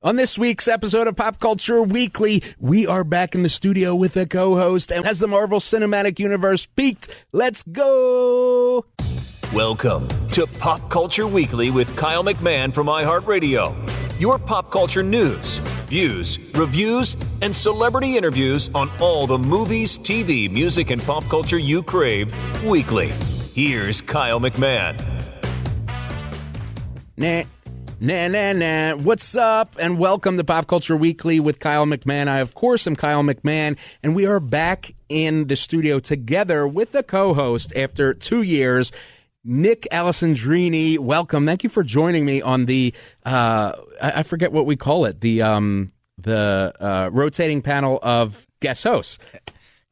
On this week's episode of Pop Culture Weekly, we are back in the studio with a co-host. And has the Marvel Cinematic Universe peaked? Let's go! Welcome to Pop Culture Weekly with Kyle McMahon from iHeartRadio. Your pop culture news, views, reviews, and celebrity interviews on all the movies, TV, music, and pop culture you crave weekly. Here's Kyle McMahon. Nah. What's up? And welcome to Pop Culture Weekly with Kyle McMahon. I, of course, am Kyle McMahon, and we are back in the studio together with the co-host after 2 years, Nick Alessandrini. Welcome. Thank you for joining me on the, I forget what we call it, the rotating panel of guest hosts.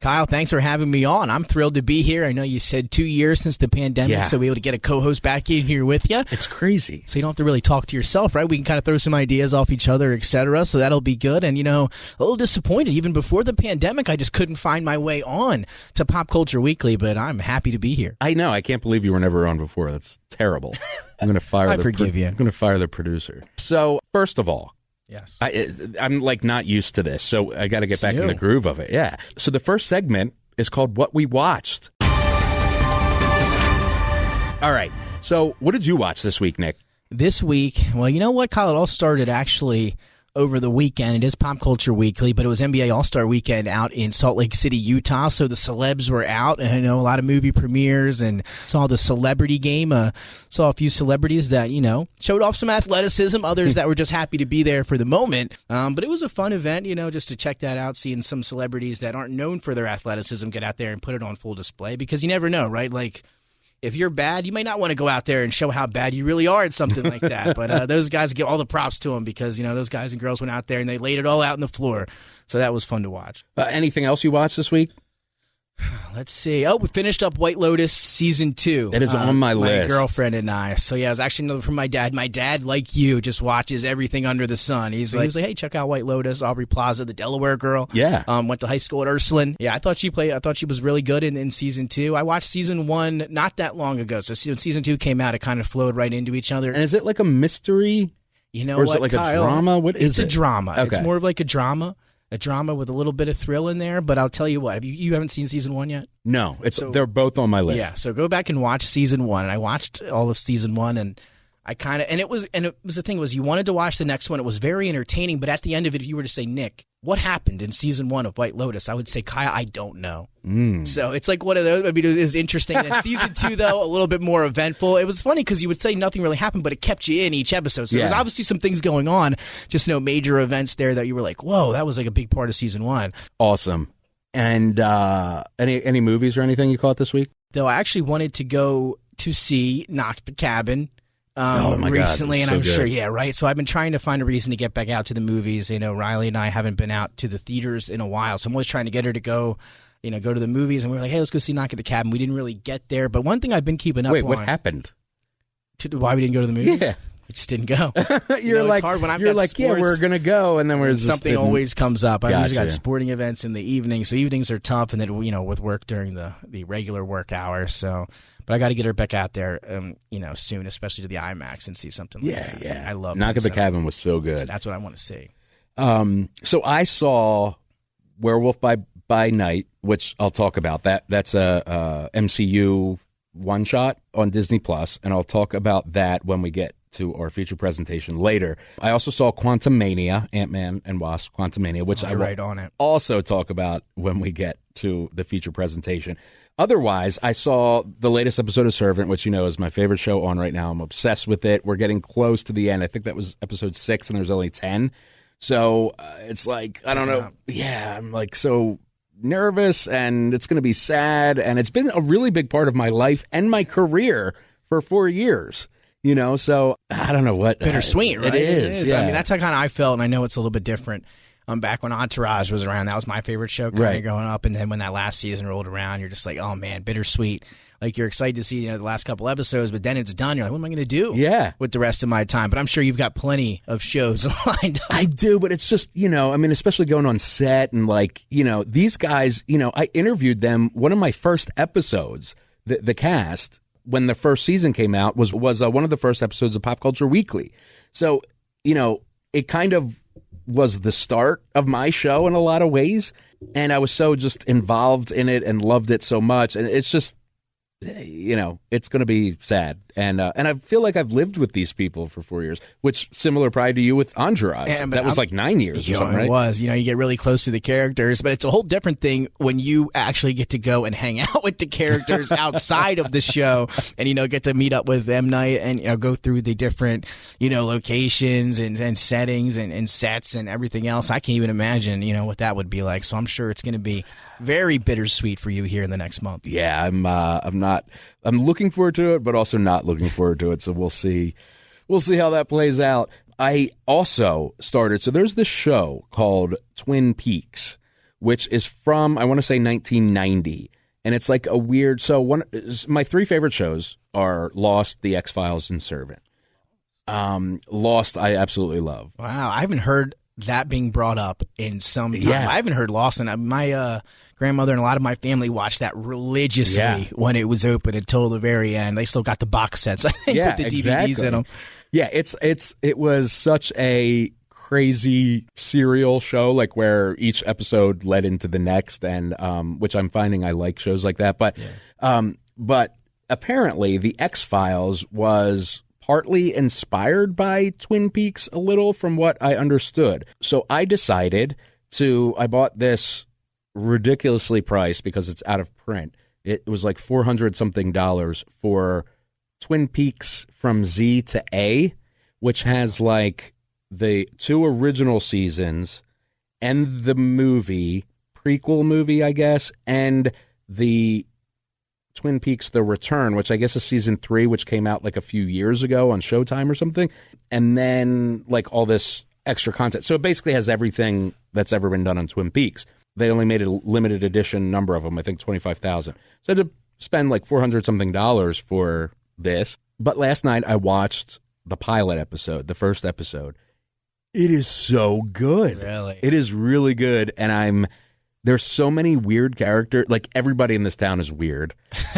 Kyle, thanks for having me on. I'm thrilled to be here. I know you said 2 years since the pandemic, so we're able to get a co-host back in here with you. It's crazy. So you don't have to really talk to yourself, right? We can kind of throw some ideas off each other, etc. So that'll be good. And, you know, a little disappointed. Even before the pandemic, I just couldn't find my way on to Pop Culture Weekly, but I'm happy to be here. I know. I can't believe you were never on before. That's terrible. I'm going to fire I forgive you. I'm going to fire the producer. So, first of all, yes, I'm like not used to this, so I got to get back in the groove of it. Yeah. So the first segment is called What We Watched. All right. So what did you watch this week, Nick? This week, well, you know what, Kyle? It all started actually over the weekend. It is Pop Culture Weekly, but it was NBA All-Star Weekend out in Salt Lake City, Utah. So the celebs were out, and I know a lot of movie premieres, and saw the celebrity game. Saw a few celebrities that, you know, showed off some athleticism, others that were just happy to be there for the moment. But it was a fun event, you know, just to check that out, seeing some celebrities that aren't known for their athleticism get out there and put it on full display, because you never know, right? Like, if you're bad, you may not want to go out there and show how bad you really are at something like that. But those guys give all the props to them, because, you know, those guys and girls went out there and they laid it all out on the floor. So that was fun to watch. Anything else you watched this week? Let's see. Oh, we finished up White Lotus Season 2. That is on my list. My girlfriend and I. So, yeah, it was actually another from my dad. My dad, like you, just watches everything under the sun. He was like, hey, check out White Lotus. Aubrey Plaza, the Delaware girl. Yeah. Went to high school at Ursuline. Yeah, I thought she was really good in Season 2. I watched Season 1 not that long ago. So when Season 2 came out, it kind of flowed right into each other. And is it like a mystery? You know or is what, it like Kyle? A drama? What is it? It's a drama. Okay. It's more of like a drama with a little bit of thrill in there. But I'll tell you what, you haven't seen Season 1 yet? No, they're both on my list. Yeah, so go back and watch Season 1. And I watched all of Season 1, and I kind of, it was the thing was, you wanted to watch the next one. It was very entertaining, but at the end of it, if you were to say, Nick, what happened in Season 1 of White Lotus? I would say, Kyle, I don't know. So it's like one of those. I mean, it is interesting. And Season 2, though, a little bit more eventful. It was funny because you would say nothing really happened, but it kept you in each episode. So there was obviously some things going on, just no major events there that you were like, whoa, that was like a big part of Season 1. Awesome. And any movies or anything you caught this week? Though I actually wanted to go to see Knock the Cabin recently, God, and I'm good. sure, yeah, right. So I've been trying to find a reason to get back out to the movies. You know, Riley and I haven't been out to the theaters in a while, so I'm always trying to get her to go to the movies. And we were like, hey, let's go see Knock at the Cabin. We didn't really get there, but one thing I've been keeping up on. Wait, what happened? Why we didn't go to the movies? Yeah. We just didn't go. You're like, it's hard when I've you're got like, sports, yeah, we're gonna go, and then we're something always comes up. I've usually got Gotcha. sporting events in the evening, so evenings are tough, and then with work during the regular work hours. So, but I got to get her back out there, soon, especially to the IMAX and see something like that. Yeah. I love Knock it, at the Cabin was so good. So that's what I want to see. So I saw Werewolf by Night, which I'll talk about. That's a MCU one shot on Disney Plus, and I'll talk about that when we get to our feature presentation later. I also saw Quantumania, Ant-Man and Wasp, Quantumania, which I will also talk about when we get to the feature presentation. Otherwise, I saw the latest episode of Servant, which is my favorite show on right now. I'm obsessed with it. We're getting close to the end. I think that was episode 6, and there's only 10. So it's like, I don't know. Yeah, I'm like so nervous, and it's going to be sad, and it's been a really big part of my life and my career for 4 years. So I don't know what. Bittersweet, right? It is. Yeah. I mean, that's how kind of I felt, and I know it's a little bit different. Back when Entourage was around, that was my favorite show kind of growing up. And then when that last season rolled around, you're just like, oh, man, bittersweet. Like, you're excited to see the last couple episodes, but then it's done. You're like, what am I going to do with the rest of my time? But I'm sure you've got plenty of shows lined up. I do, but it's just, especially going on set and these guys, I interviewed them. One of my first episodes, the cast, when the first season came out, was one of the first episodes of Pop Culture Weekly. So, it kind of was the start of my show in a lot of ways. And I was so just involved in it and loved it so much. And it's just, it's going to be sad. And I feel like I've lived with these people for 4 years, which similar probably to you with Entourage. That was like 9 years or something, right? It was. You get really close to the characters, but it's a whole different thing when you actually get to go and hang out with the characters outside of the show and, get to meet up with M. Night and go through the different, locations and settings and sets and everything else. I can't even imagine, what that would be like. So I'm sure it's going to be very bittersweet for you here in the next month. Yeah, I'm looking forward to it, but also not looking forward to it. So we'll see how that plays out. I also started, so there's this show called Twin Peaks, which is from, I want to say 1990. And it's like a weird, my three favorite shows are Lost, The X-Files, and Servant. Lost, I absolutely love. Wow, I haven't heard that being brought up in some time. Yeah. I haven't heard Lost, and my grandmother and a lot of my family watched that religiously when it was open until the very end. They still got the box sets, I think, with the DVDs in them. Yeah, it was such a crazy serial show, like where each episode led into the next, and which I'm finding I like shows like that. But but apparently the X-Files was partly inspired by Twin Peaks a little, from what I understood. So I decided I bought this ridiculously priced because it's out of print. It was like $400 something for Twin Peaks from Z to A, which has like the 2 original seasons and the prequel movie, I guess, and the Twin Peaks The Return, which I guess is season 3, which came out like a few years ago on Showtime or something, and then like all this extra content. So it basically has everything that's ever been done on Twin Peaks. They only made a limited edition number of them, I think 25,000. So I had to spend like $400 something for this. But last night I watched the pilot episode, the first episode. It is so good. Really? It is really good. And there's so many weird characters. Like, everybody in this town is weird.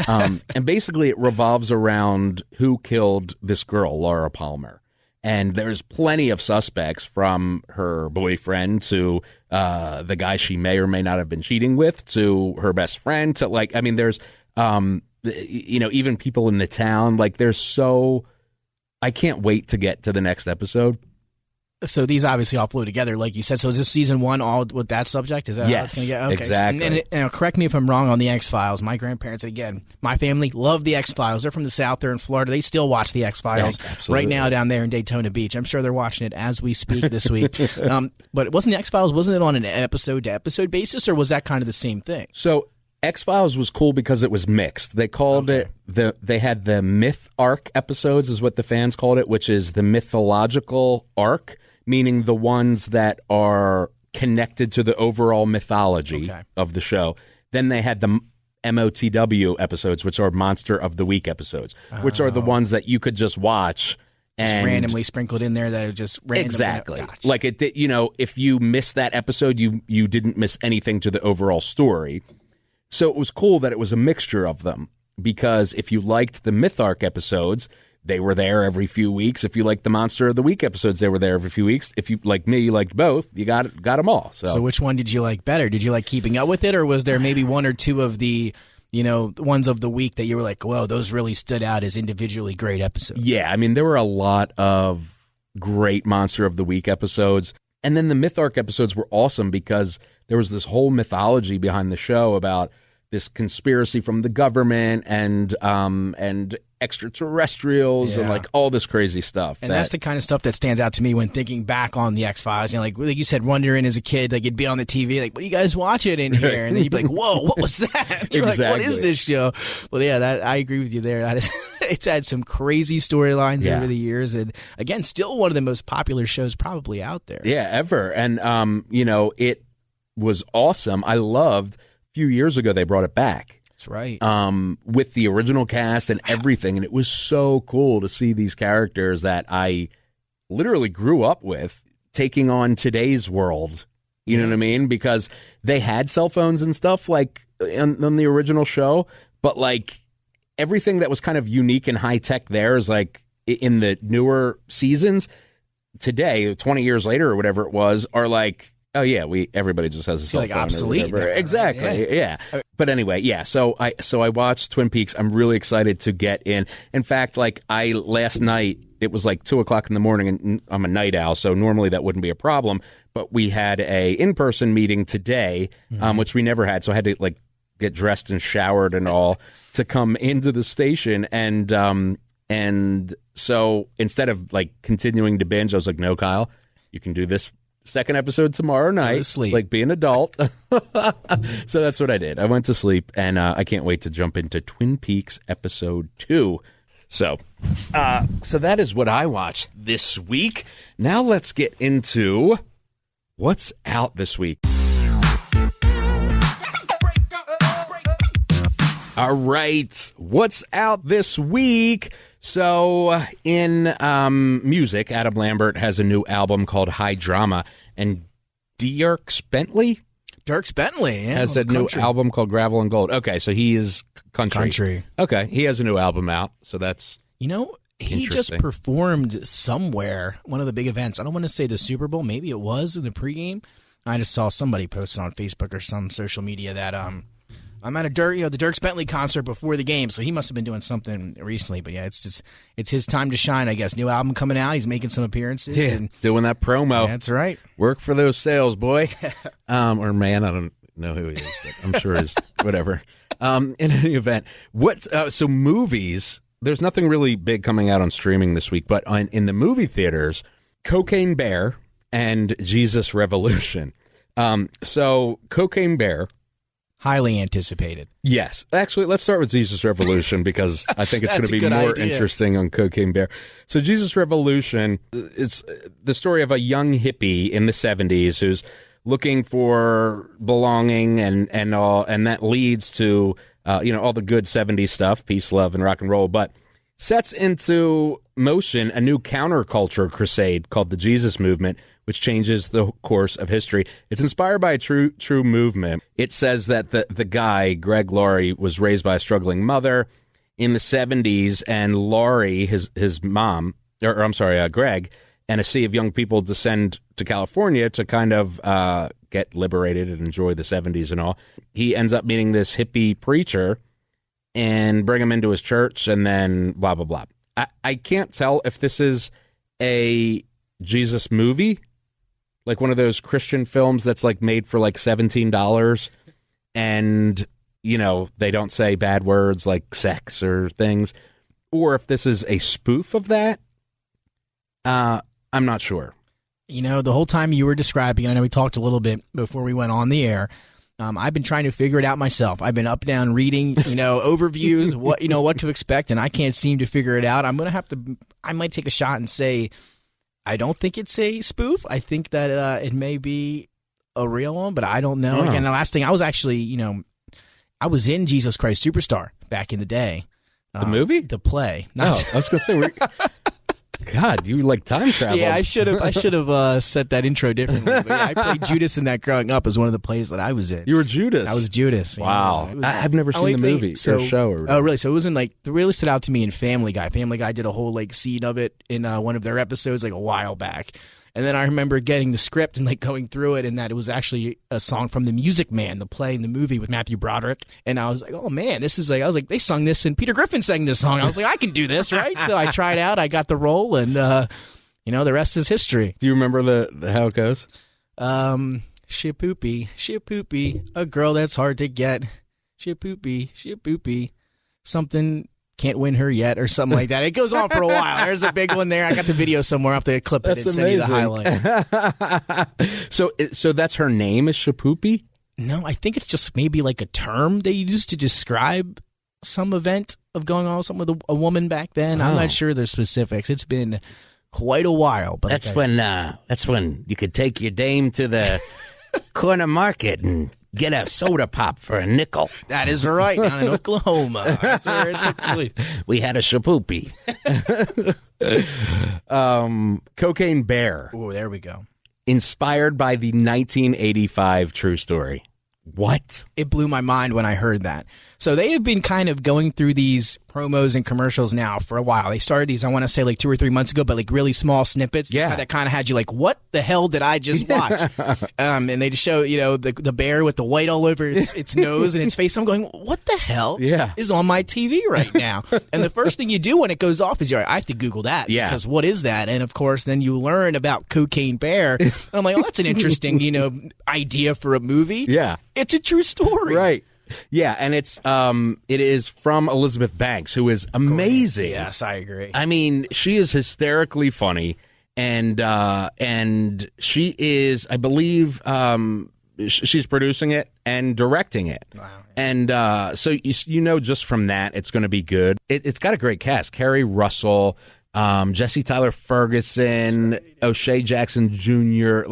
And basically it revolves around who killed this girl, Laura Palmer. And there's plenty of suspects, from her boyfriend to the guy she may or may not have been cheating with, to her best friend, to there's, even people in the town. Like, I can't wait to get to the next episode. So these obviously all flow together, like you said. So is this season 1 all with that subject? Is that how it's going to get? Okay. Exactly. And correct me if I'm wrong on the X-Files. My grandparents, again, my family love the X-Files. They're from the South. They're in Florida. They still watch the X-Files right now down there in Daytona Beach. I'm sure they're watching it as we speak this week. But wasn't the X-Files, wasn't it on an episode-to-episode basis, or was that kind of the same thing? So X-Files was cool because it was mixed. They called it, they had the myth arc episodes, is what the fans called it, which is the mythological arc, meaning the ones that are connected to the overall mythology of the show. Then they had the MOTW episodes, which are Monster of the Week episodes, which are the ones that you could just watch. Just randomly sprinkled in there that are just random. Exactly. Gotcha. Like, if you missed that episode, you didn't miss anything to the overall story. So it was cool that it was a mixture of them, because if you liked the myth arc episodes, they were there every few weeks. If you liked the Monster of the Week episodes, they were there every few weeks. If you, like me, you liked both, you got them all. So which one did you like better? Did you like keeping up with it, or was there maybe one or two of the, ones of the week that you were like, whoa, those really stood out as individually great episodes? Yeah, there were a lot of great Monster of the Week episodes. And then the myth arc episodes were awesome because there was this whole mythology behind the show about this conspiracy from the government and extraterrestrials and like all this crazy stuff. And that's the kind of stuff that stands out to me when thinking back on the X-Files. Like you said, wondering as a kid, like you'd be on the TV, like, what are you guys watching in here? And then you'd be like, whoa, what was that? You're like, what is this show? Well, yeah, I agree with you there. It's had some crazy storylines over the years. And again, still one of the most popular shows probably out there. Yeah, ever. And, it was awesome. I loved, a few years ago, they brought it back. That's right. With the original cast and everything. And it was so cool to see these characters that I literally grew up with taking on today's world. You know what I mean? Because they had cell phones and stuff like on the original show. But like everything that was kind of unique and high tech there is like in the newer seasons, today, 20 years later or whatever it was, are like, oh yeah, everybody just has a cell phone. Obsolete. Exactly. Yeah. But anyway, yeah. So I watched Twin Peaks. I'm really excited to get in. In fact, like last night, it was like 2:00 in the morning, and I'm a night owl, so normally that wouldn't be a problem. But we had a in-person meeting today, which we never had. So I had to like get dressed and showered and all to come into the station. And so instead of like continuing to binge, I was like, no, Kyle, you can do this second episode tomorrow night, like be an adult. So that's what I did. I went to sleep, and I can't wait to jump into Twin Peaks episode 2. So that is what I watched this week. Now let's get into what's out this week. All right, what's out this week? So in music, Adam Lambert has a new album called High Drama, and Dierks Bentley has a new album called Gravel and Gold. Okay, so he is country. Okay, he has a new album out, so that's he just performed somewhere, one of the big events. I don't want to say the Super Bowl, maybe it was in the pregame. I just saw somebody posted on Facebook or some social media that I'm at the Dierks Bentley concert before the game, so he must have been doing something recently. But yeah, it's his time to shine, I guess. New album coming out, he's making some appearances. Yeah, and doing that promo. That's right. Work for those sales, boy. Or man, I don't know who he is, but I'm sure he's whatever. In any event, so movies, there's nothing really big coming out on streaming this week, but in the movie theaters, Cocaine Bear and Jesus Revolution. So Cocaine Bear, highly anticipated. Yes. Actually, let's start with Jesus Revolution because I think it's going to be more interesting on Cocaine Bear. So Jesus Revolution, it's the story of a young hippie in the 70s who's looking for belonging and all, and that leads to all the good 70s stuff, peace, love, and rock and roll, but sets into motion a new counterculture crusade called the Jesus Movement, which changes the course of history. It's inspired by a true movement. It says that the guy, Greg Laurie, was raised by a struggling mother in the 70s, and Laurie, his mom, Greg, and a sea of young people descend to California to kind of get liberated and enjoy the 70s and all. He ends up meeting this hippie preacher and bring him into his church, and then blah, blah, blah. I can't tell if this is a Jesus movie, like one of those Christian films that's like made for like $17 and, they don't say bad words like sex or things, or if this is a spoof of that. I'm not sure. The whole time you were describing, I know we talked a little bit before we went on the air. I've been trying to figure it out myself. I've been up and down reading, overviews, what to expect, and I can't seem to figure it out. I might take a shot and say, I don't think it's a spoof. I think that it may be a real one, but I don't know. Oh. Again, the last thing, I was actually, I was in Jesus Christ Superstar back in the day. The movie? The play. I was going to say, God, you like time travel. Yeah, I should have set that intro differently. But yeah, I played Judas in that growing up as one of the plays that I was in. You were Judas? I was Judas. Wow. I've never seen the movie or show. Or oh, really? So it wasn't like, it really stood out to me in Family Guy. Family Guy did a whole like scene of it in one of their episodes like a while back. And then I remember getting the script and like going through it, and that it was actually a song from The Music Man, the play in the movie with Matthew Broderick. And I was like, oh man, this is like, I was like, they sung this and Peter Griffin sang this song. I was like, I can do this, right? So I tried out, I got the role, and the rest is history. Do you remember the how it goes? Shipoopy, a girl that's hard to get. Shipoopy, something. Can't win her yet, or something like that. It goes on for a while. There's a big one there. I got the video somewhere. I'll have to clip it and send you the highlights. So that's her name is Shapoopy? No, I think it's just maybe like a term they used to describe some event of going on with something with a woman back then. I'm not sure their specifics. It's been quite a while. But that's when you could take your dame to the corner market and get a soda pop for a nickel. That is right, down in Oklahoma. That's where it took place. We had a shapoopy. Cocaine Bear. Oh, there we go. Inspired by the 1985 true story. What? It blew my mind when I heard that. So they have been kind of going through these promos and commercials now for a while. They started these, I want to say, like 2 or 3 months ago, but like really small snippets that kind of had you like, what the hell did I just watch? And they just show, the bear with the white all over its nose and its face. I'm going, what the hell is on my TV right now? And the first thing you do when it goes off is, I have to Google that. Yeah. Because what is that? And of course, then you learn about Cocaine Bear. And I'm like, oh, that's an interesting, idea for a movie. Yeah. It's a true story. Right. Yeah, and it is from Elizabeth Banks, who is amazing. Yes, I agree. I mean, she is hysterically funny, and she is, I believe, she's producing it and directing it. Wow. And so just from that, it's going to be good. It's got a great cast: Kerry Russell, Jesse Tyler Ferguson, O'Shea Jackson Jr.,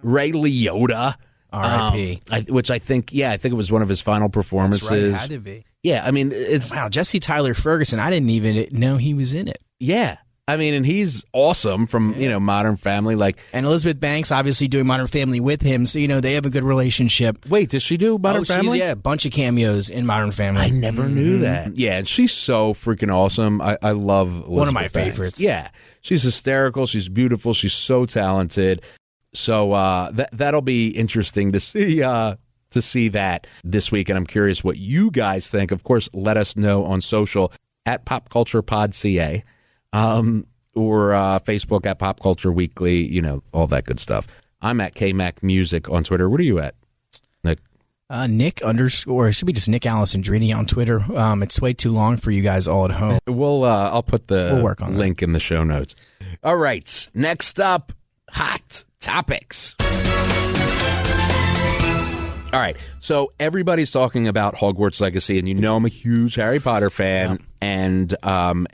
Ray Liotta. R.I.P. Which I think it was one of his final performances. That's right, it had to be. Yeah, I mean, it's... Wow, Jesse Tyler Ferguson, I didn't even know he was in it. Yeah. I mean, and he's awesome from, Modern Family. And Elizabeth Banks obviously doing Modern Family with him, so, they have a good relationship. Wait, does she do Modern Family? A bunch of cameos in Modern Family. I never knew that. Yeah, and she's so freaking awesome. I love Elizabeth One of my Banks. favorites. Yeah. She's hysterical. She's beautiful. She's so talented. So that'll be interesting to see that this week, and I'm curious what you guys think. Of course, let us know on social at PopCulturePodCA, or Facebook at Pop Culture Weekly. All that good stuff. I'm at KMac Music on Twitter. What are you at, Nick? Nick _ it should be just Nick Alessandrini on Twitter. It's way too long for you guys all at home. I'll put the work on link in the show notes. All right, next up. Hot topics. All right, so everybody's talking about Hogwarts Legacy, and I'm a huge Harry Potter fan, and I'm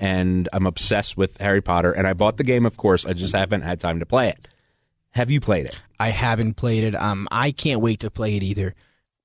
obsessed with Harry Potter, and I bought the game, of course. I just haven't had time to play it. Have you played it? I haven't played it. I can't wait to play it either.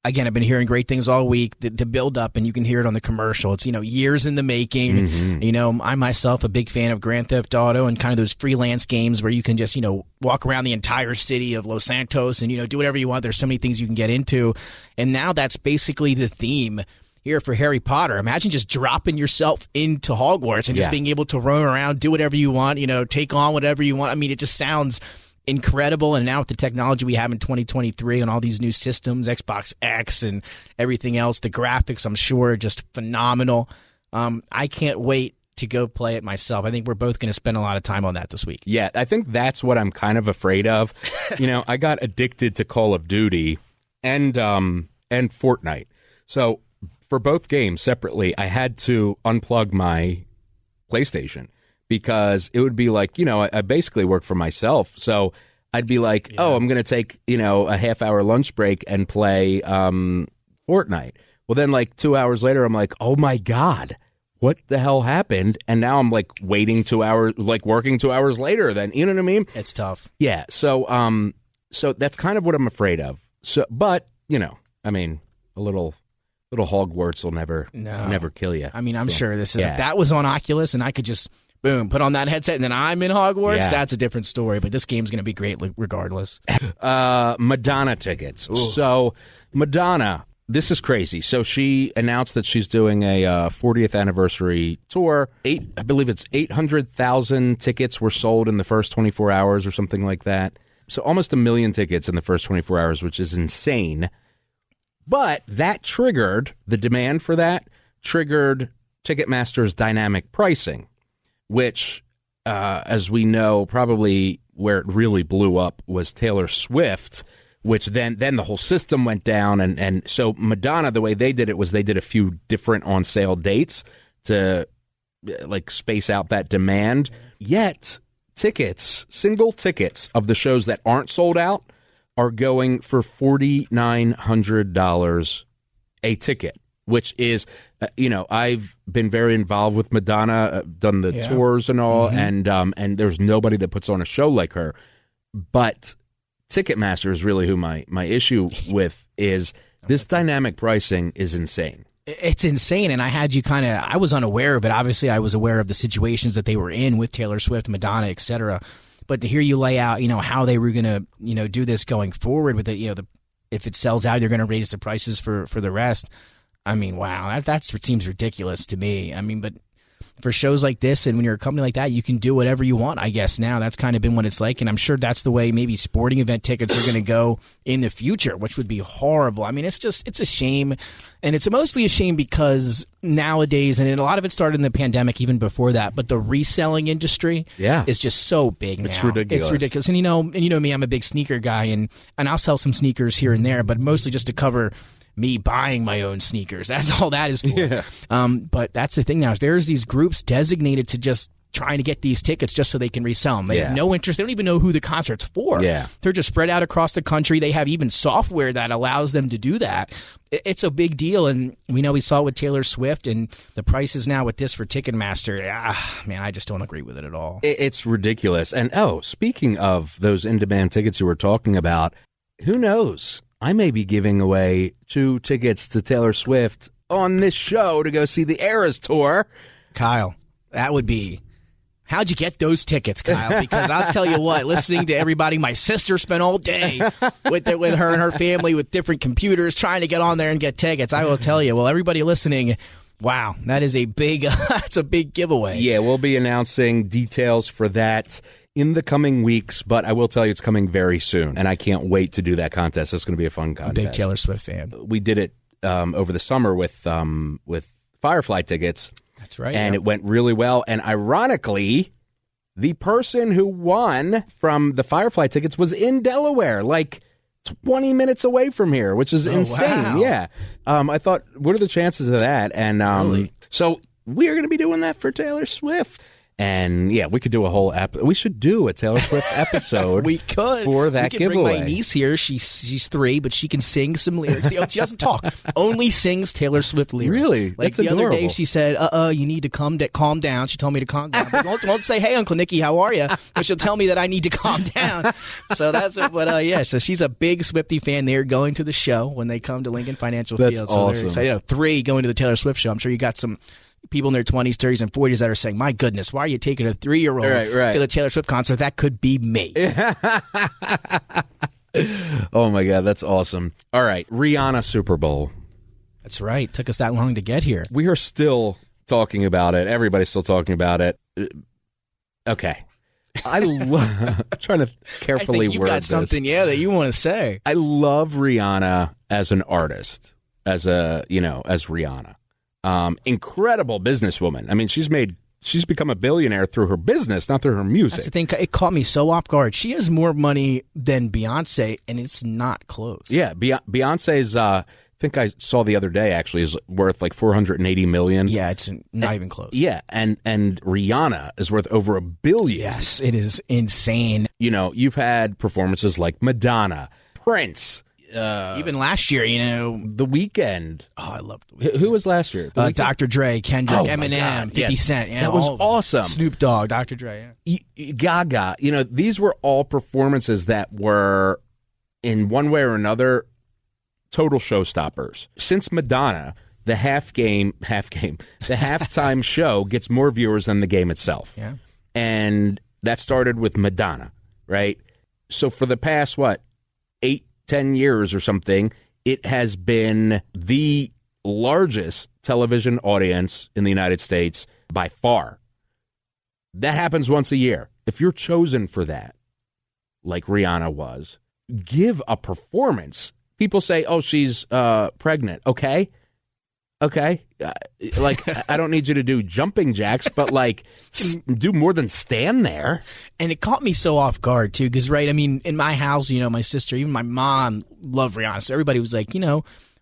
Again, I've been hearing great things all week. The build up, and you can hear it on the commercial. It's years in the making. Mm-hmm. I myself a big fan of Grand Theft Auto and kind of those freelance games where you can just walk around the entire city of Los Santos and do whatever you want. There's so many things you can get into, and now that's basically the theme here for Harry Potter. Imagine just dropping yourself into Hogwarts and just being able to roam around, do whatever you want. Take on whatever you want. I mean, it just sounds incredible. And now with the technology we have in 2023 and all these new systems, Xbox X and everything else, the graphics, I'm sure, are just phenomenal. I can't wait to go play it myself. I think we're both going to spend a lot of time on that this week. Yeah, I think that's what I'm kind of afraid of. I got addicted to Call of Duty and Fortnite. So for both games separately, I had to unplug my PlayStation, because it would be like, I basically work for myself. So I'd be like, I'm going to take, a half-hour lunch break and play Fortnite. Well, then 2 hours later, I'm like, oh, my God, what the hell happened? And now I'm waiting 2 hours, working 2 hours later. Then, you know what I mean? It's tough. Yeah. So that's kind of what I'm afraid of. So, but, I mean, a little Hogwarts will never kill you. I mean, I'm sure if that was on Oculus and I could just boom, put on that headset, and then I'm in Hogwarts. Yeah. That's a different story, but this game's going to be great regardless. Madonna tickets. Ooh. So Madonna, this is crazy. So she announced that she's doing a 40th anniversary tour. I believe it's 800,000 tickets were sold in the first 24 hours or something like that. So almost 1 million tickets in the first 24 hours, which is insane. But that triggered, the demand for that triggered Ticketmaster's dynamic pricing, which, as we know, probably where it really blew up was Taylor Swift, which then the whole system went down. And so Madonna, the way they did it was they did a few different on-sale dates to space out that demand. Yet single tickets of the shows that aren't sold out are going for $4,900 a ticket, which is, I've been very involved with Madonna, I've done the tours and all, and there's nobody that puts on a show like her. But Ticketmaster is really who my issue with is this dynamic pricing is insane. It's insane, and I had you I was unaware of it. Obviously, I was aware of the situations that they were in with Taylor Swift, Madonna, etc. But to hear you lay out, how they were going to, do this going forward with it, if it sells out, you're going to raise the prices for the rest. I mean, wow, that's what seems ridiculous to me. I mean, but for shows like this and when you're a company like that, you can do whatever you want, I guess. Now that's kind of been what it's like, and I'm sure that's the way maybe sporting event tickets are going to go in the future, which would be horrible. I mean, it's a shame, and it's mostly a shame because nowadays, and a lot of it started in the pandemic, even before that, but the reselling industry is just so big now. It's ridiculous. It's ridiculous. And you know me, I'm a big sneaker guy, and I'll sell some sneakers here and there, but mostly just to cover me buying my own sneakers. That's all that is for. Yeah. But that's the thing now. There's these groups designated to just trying to get these tickets just so they can resell them. They have no interest. They don't even know who the concert's for. Yeah. They're just spread out across the country. They have even software that allows them to do that. It's a big deal, and we saw it with Taylor Swift, and the prices now with this for Ticketmaster. Man, I just don't agree with it at all. It's ridiculous. And, speaking of those in-demand tickets you were talking about, who knows? I may be giving away 2 tickets to Taylor Swift on this show to go see the Eras Tour. Kyle, that would be... How'd you get those tickets, Kyle? Because I'll tell you what, listening to everybody, my sister spent all day with her and her family with different computers trying to get on there and get tickets. I will tell you, well, everybody listening... Wow, that is a big, that's a big giveaway. Yeah, we'll be announcing details for that in the coming weeks, but I will tell you it's coming very soon, and I can't wait to do that contest. It's going to be a fun contest. Big Taylor Swift fan. We did it over the summer with Firefly tickets. That's right. And it went really well, and ironically, the person who won from the Firefly tickets was in Delaware, like 20 minutes away from here, which is insane. Wow. Yeah. I thought, what are the chances of that? And really? So we are going to be doing that for Taylor Swift. And yeah, we could do a whole we should do a Taylor Swift episode. We could for that giveaway. Bring my niece here. She's 3, but she can sing some lyrics. She doesn't talk. Only sings Taylor Swift lyrics. Really? Like That's the adorable. other day, she said, you need to calm down. She told me to calm down. But won't say, hey, Uncle Nicky, how are you? But she'll tell me that I need to calm down. So that's it. But yeah, so she's a big Swiftie fan. They're going to the show when they come to Lincoln Financial Field. So awesome. they're excited. 3 going to the Taylor Swift show. I'm sure you got some people in their 20s, 30s, and 40s that are saying, my goodness, why are you taking a 3-year-old to the Taylor Swift concert? That could be me. Oh, my God. That's awesome. All right. Rihanna Super Bowl. That's right. Took us that long to get here. We are still talking about it. Everybody's still talking about it. Okay. I'm trying to carefully I think you word got this. something, that you want to say. I love Rihanna as an artist, as Rihanna. Incredible businesswoman. I mean, she's become a billionaire through her business, not through her music. That's the thing. It caught me so off guard. She has more money than Beyonce, and it's not close. Yeah, Beyonce's. I think I saw the other day actually is worth like $480 million. Yeah, it's not even close. Yeah, and Rihanna is worth over $1 billion. Yes, it is insane. You've had performances like Madonna, Prince. Even last year, The Weeknd. Oh, I loved The Weeknd. Who was last year? Dr. Dre, Kendrick, Eminem, 50 Cent. That was awesome. Snoop Dogg, Dr. Dre. Gaga. These were all performances that were, in one way or another, total showstoppers. Since Madonna, the halftime show gets more viewers than the game itself. Yeah. And that started with Madonna, right? So for the past, 8-10 years or something, it has been the largest television audience in the United States by far. That happens once a year. If you're chosen for that, like Rihanna was, give a performance. People say, oh, she's pregnant. Okay. I don't need you to do jumping jacks, but do more than stand there. And it caught me so off guard too, because in my house, my sister, even my mom loved Rihanna. So everybody was like,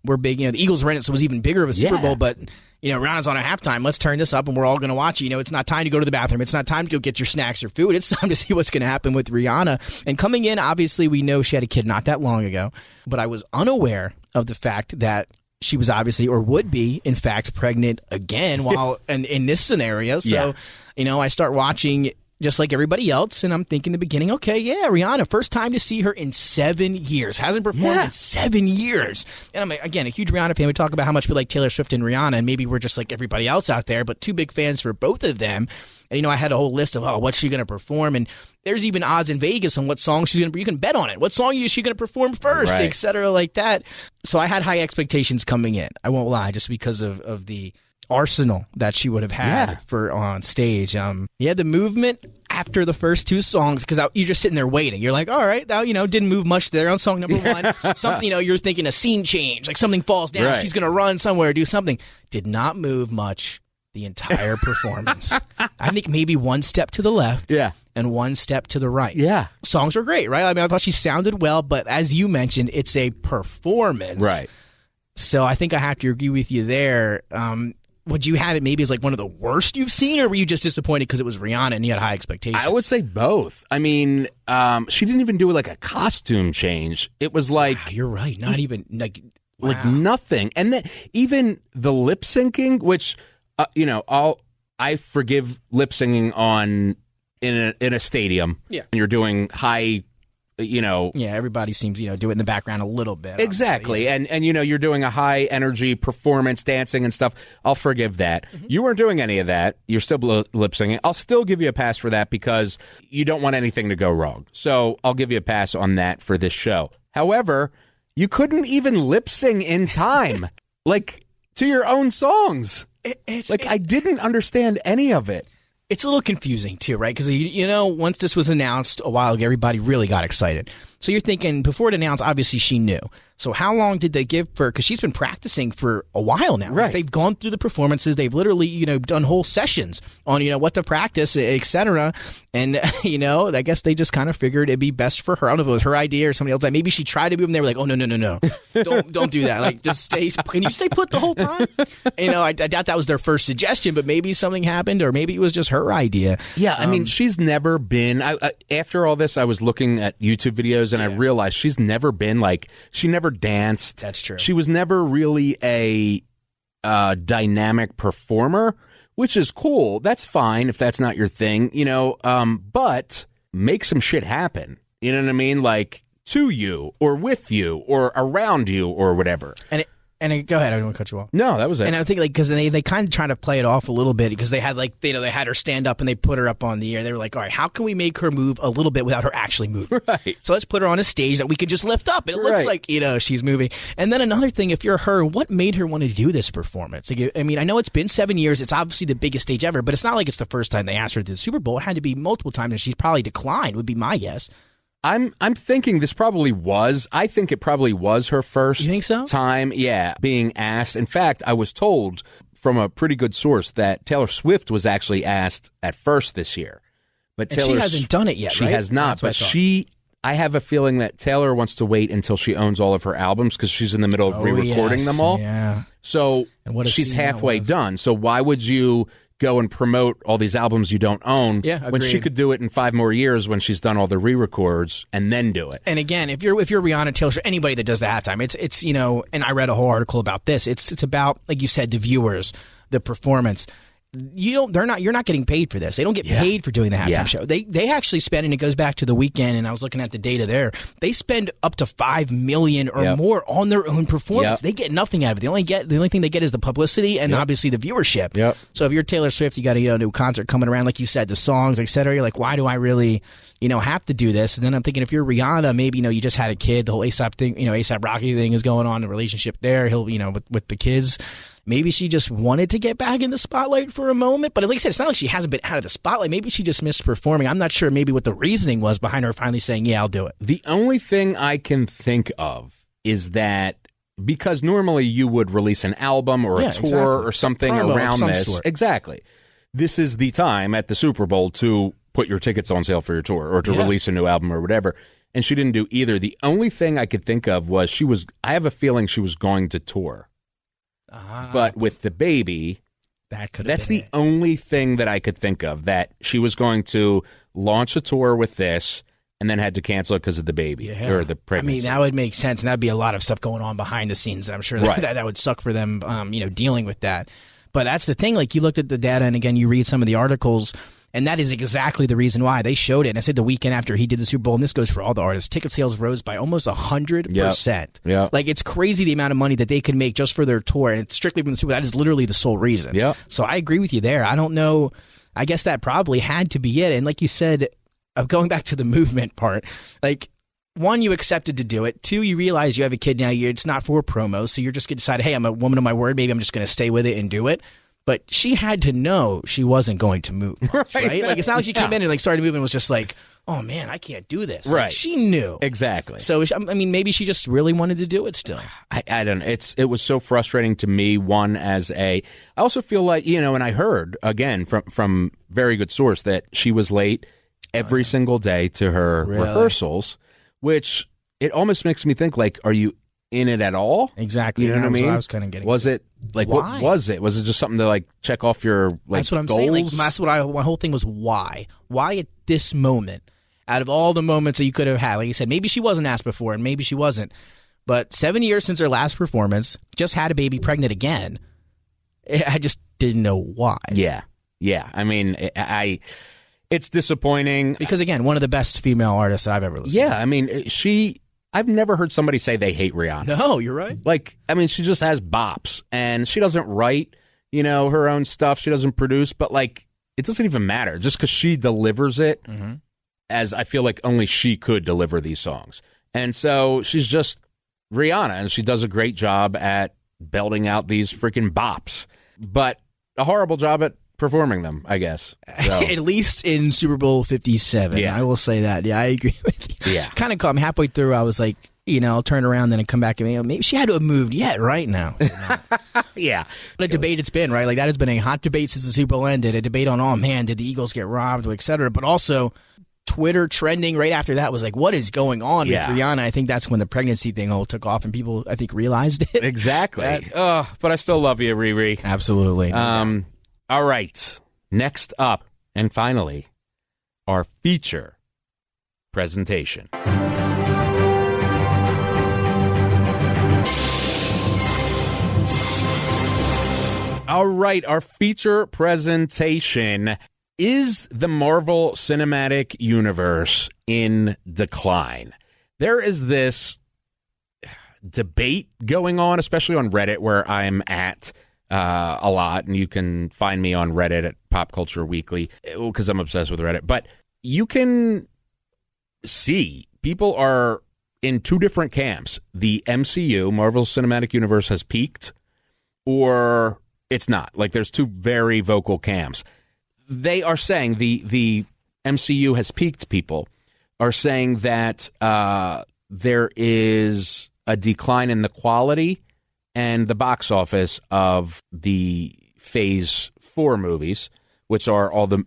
we're big. The Eagles were in it, so it was even bigger of a Super Bowl. But Rihanna's on at halftime. Let's turn this up, and we're all going to watch it. It's not time to go to the bathroom. It's not time to go get your snacks or food. It's time to see what's going to happen with Rihanna. And coming in, obviously, we know she had a kid not that long ago, but I was unaware of the fact that she was obviously, or would be, in fact, pregnant again while in this scenario. So, I start watching just like everybody else. And I'm thinking in the beginning, okay, yeah, Rihanna, first time to see her in 7 years. Hasn't performed in 7 years. And I'm, again, a huge Rihanna fan. We talk about how much we like Taylor Swift and Rihanna, and maybe we're just like everybody else out there, but two big fans for both of them. And, I had a whole list of, what's she going to perform? And there's even odds in Vegas on what song she's going to, you can bet on it. What song is she going to perform first, et cetera, like that. So I had high expectations coming in. I won't lie, just because of the arsenal that she would have had for on stage. The movement after the first two songs, because you're just sitting there waiting. You're like, all right, now, didn't move much there on song number one. Something, you're thinking a scene change, like something falls down. She's going to run somewhere, do something. Did not move much the entire performance. I think maybe one step to the left and one step to the right. Yeah. Songs are great, right? I mean, I thought she sounded well, but as you mentioned, it's a performance. Right. So I think I have to agree with you there. Would you have it maybe as like one of the worst you've seen, or were you just disappointed because it was Rihanna and you had high expectations? I would say both. I mean, she didn't even do like a costume change. It was like... Wow, you're right. Not even like... Wow. Like nothing. And then even the lip syncing, which... I forgive lip singing in a stadium. Yeah, and you're doing high, Yeah, everybody seems do it in the background a little bit. Exactly, and you're doing a high energy performance, dancing and stuff. I'll forgive that. Mm-hmm. You weren't doing any of that. You're still lip singing. I'll still give you a pass for that because you don't want anything to go wrong. So I'll give you a pass on that for this show. However, you couldn't even lip sing in time, like to your own songs. I didn't understand any of it. It's a little confusing, too, right? Because, once this was announced a while ago, everybody really got excited. So you're thinking, before it announced, obviously she knew. So how long did they give her? Because she's been practicing for a while now. Right. They've gone through the performances. They've literally, done whole sessions on, what to practice, et cetera. And, I guess they just kind of figured it'd be best for her. I don't know if it was her idea or somebody else's. Maybe she tried to move and they were like, oh, no. Don't do that. Like, just can you stay put the whole time? I doubt that was their first suggestion, but maybe something happened, or maybe it was just her idea. Yeah, I mean, she's never been, after all this, I was looking at YouTube videos and I realized she's never been she never danced. That's true. She was never really a dynamic performer, which is cool. That's fine if that's not your thing, but make some shit happen. You know what I mean? Like to you or with you or around you or whatever. And go ahead, I don't want to cut you off. No, that was it. And I think because they kind of try to play it off a little bit because they had they had her stand up and they put her up on the air. They were like, all right, how can we make her move a little bit without her actually moving? Right. So let's put her on a stage that we can just lift up. And it looks like, she's moving. And then another thing, if you're her, what made her want to do this performance? I mean, I know it's been 7 years. It's obviously the biggest stage ever, but it's not like it's the first time they asked her to the Super Bowl. It had to be multiple times, and she's probably declined, would be my guess. I'm thinking this probably was. I think it probably was her first you think so? Time, being asked. In fact, I was told from a pretty good source that Taylor Swift was actually asked at first this year. But she hasn't done it yet, She has not, but I have a feeling that Taylor wants to wait until she owns all of her albums because she's in the middle of re-recording them all. Yeah. So she's halfway done. So why would you go and promote all these albums you don't own when she could do it in 5 more years when she's done all the re-records and then do it? And again, if you're Rihanna, Taylor Swift, anybody that does the halftime, it's and I read a whole article about this. It's about, like you said, the viewers, the performance. You're not getting paid for this. They don't get paid for doing the halftime show. They actually spend, and it goes back to the weekend, and I was looking at the data there. They spend up to $5 million or more on their own performance. They get nothing out of it. The only thing they get is the publicity and obviously the viewership. Yep. So if you're Taylor Swift, you got a new concert coming around, like you said, the songs, etc. You're like, why do I really have to do this? And then I'm thinking, if you're Rihanna, maybe you just had a kid, the whole ASAP thing, ASAP Rocky thing is going on, the relationship there. He'll with the kids. Maybe she just wanted to get back in the spotlight for a moment. But like I said, it's not like she hasn't been out of the spotlight. Maybe she just missed performing. I'm not sure maybe what the reasoning was behind her finally saying, yeah, I'll do it. The only thing I can think of is that because normally you would release an album or a tour or something around this. Sort. Exactly. This is the time at the Super Bowl to put your tickets on sale for your tour or to release a new album or whatever. And she didn't do either. The only thing I could think of was I have a feeling she was going to tour. But with the baby, that's the only thing that I could think of, that she was going to launch a tour with this and then had to cancel it because of the baby or the pregnancy. I mean, that would make sense, and that'd be a lot of stuff going on behind the scenes, and I'm sure that would suck for them, dealing with that. But that's the thing, like you looked at the data, and again, you read some of the articles, And that is exactly the reason why they showed it. And I said the weekend after he did the Super Bowl, and this goes for all the artists, ticket sales rose by almost 100%. Yeah. Like, it's crazy the amount of money that they could make just for their tour. And it's strictly from the Super Bowl. That is literally the sole reason. Yeah. So I agree with you there. I don't know. I guess that probably had to be it. And like you said, going back to the movement part, like, one, you accepted to do it. Two, you realize you have a kid now. It's not for promo. So you're just going to decide, hey, I'm a woman of my word. Maybe I'm just going to stay with it and do it. But she had to know she wasn't going to move much, right? Like, it's not like she came in and like started moving and was just like, oh, man, I can't do this. Right. Like, she knew. Exactly. So, I mean, maybe she just really wanted to do it still. I don't know. It was so frustrating to me, I also feel like, and I heard, again, from very good source that she was late every single day to her rehearsals, which it almost makes me think, like, are you in it at all? Exactly. You know what I mean? I was kind of getting. Was it like why? What was it? Was it just something to like check off your That's what I'm goals? saying. Like, that's what my whole thing was. Why? Why at this moment? Out of all the moments that you could have had, like you said, maybe she wasn't asked before, and maybe she wasn't. But 7 years since her last performance, just had a baby, pregnant again. I just didn't know why. Yeah. I mean, it's disappointing because again, one of the best female artists I've ever listened to. Yeah, I mean, I've never heard somebody say they hate Rihanna. No, you're right. Like, I mean, she just has bops, and she doesn't write, her own stuff. She doesn't produce, but like, it doesn't even matter. Just because she delivers it, as I feel like only she could deliver these songs, and so she's just Rihanna, and she does a great job at belting out these freaking bops, but a horrible job at performing them, I guess. So. At least in Super Bowl 57. Yeah. I will say that. Yeah, I agree with you. Yeah. Kind of caught me halfway through. I was like, I'll turn around then and come back and maybe she had to have moved yet right now. Yeah. What a debate it's been, right? Like, that has been a hot debate since the Super Bowl ended. A debate on, oh man, did the Eagles get robbed, et cetera. But also Twitter trending right after that was like, what is going on with Rihanna? I think that's when the pregnancy thing all took off and people, I think, realized it. Exactly. But I still love you, Riri. Absolutely. All right. Next up, and finally, our feature presentation. All right, our feature presentation is the Marvel Cinematic Universe in decline. There is this debate going on, especially on Reddit, where I'm at a lot, and you can find me on Reddit at Pop Culture Weekly because I'm obsessed with Reddit. But you can see people are in two different camps. The MCU, Marvel Cinematic Universe, has peaked, or it's not. Like, there's two very vocal camps. They are saying the MCU has peaked. People are saying that there is a decline in the quality and the box office of the Phase 4 movies, which are all the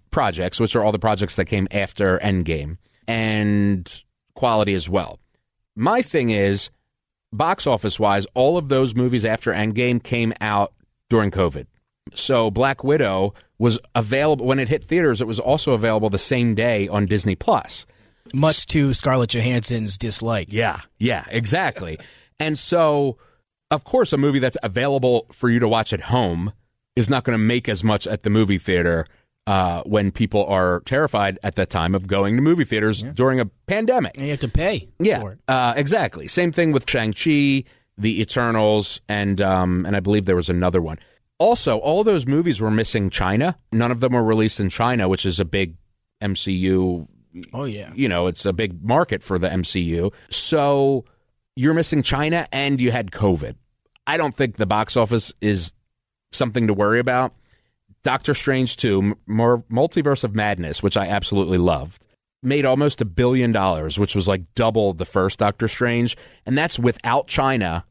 projects, which are all the projects that came after Endgame, and quality as well. My thing is, box office-wise, all of those movies after Endgame came out during COVID. So Black Widow was available, when it hit theaters, it was also available the same day on Disney+. Much to Scarlett Johansson's dislike. Yeah, exactly. And so, of course, a movie that's available for you to watch at home is not going to make as much at the movie theater when people are terrified at the time of going to movie theaters during a pandemic. And you have to pay for it. Exactly. Same thing with Shang-Chi, The Eternals, and I believe there was another one. Also, all those movies were missing China. None of them were released in China, which is a big MCU. Oh, yeah. It's a big market for the MCU. So you're missing China and you had COVID. I don't think the box office is something to worry about. Doctor Strange 2, Multiverse of Madness, which I absolutely loved, made almost $1 billion, which was like double the first Doctor Strange. And that's without China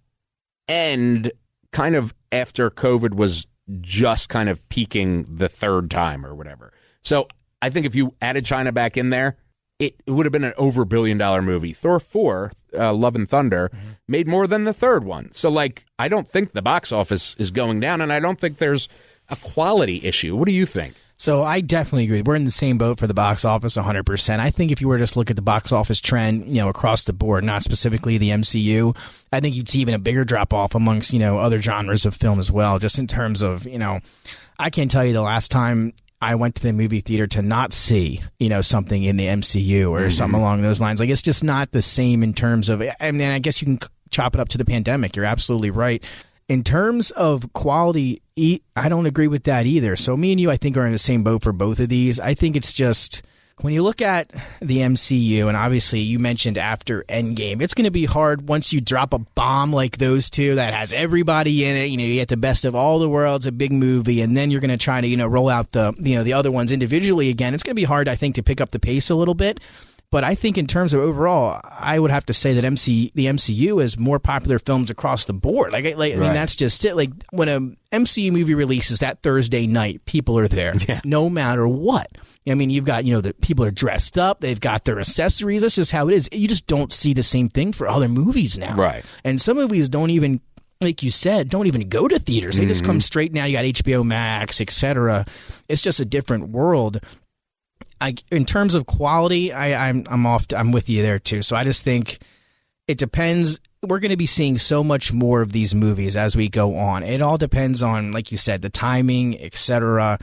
and kind of after COVID was just kind of peaking the third time or whatever. So I think if you added China back in there, it would have been an over $1 billion movie. Thor 4, Love and Thunder, made more than the third one. So, like, I don't think the box office is going down, and I don't think there's a quality issue. What do you think? So I definitely agree. We're in the same boat for the box office 100%. I think if you were to just look at the box office trend, across the board, not specifically the MCU, I think you'd see even a bigger drop-off amongst, other genres of film as well, just in terms of, I can't tell you the last time I went to the movie theater to not see, something in the MCU or something along those lines. Like, it's just not the same in terms of, I mean, I guess you can chop it up to the pandemic. You're absolutely right. In terms of quality, I don't agree with that either. So me and you, I think, are in the same boat for both of these. I think it's just, when you look at the MCU, and obviously you mentioned after Endgame, it's going to be hard once you drop a bomb like those two that has everybody in it. You get the best of all the worlds, a big movie, and then you're going to try to, roll out the other ones individually again. It's going to be hard, I think, to pick up the pace a little bit. But I think in terms of overall, I would have to say that the MCU is more popular films across the board. I mean, that's just it. Like, when a MCU movie releases that Thursday night, people are there, no matter what. I mean, you've got, the people are dressed up, they've got their accessories. That's just how it is. You just don't see the same thing for other movies now. Right. And some movies don't even, like you said, don't even go to theaters. They just come straight now. You got HBO Max, etc. It's just a different world. In terms of quality, I'm with you there too. So I just think it depends. We're going to be seeing so much more of these movies as we go on. It all depends on, like you said, the timing, etc.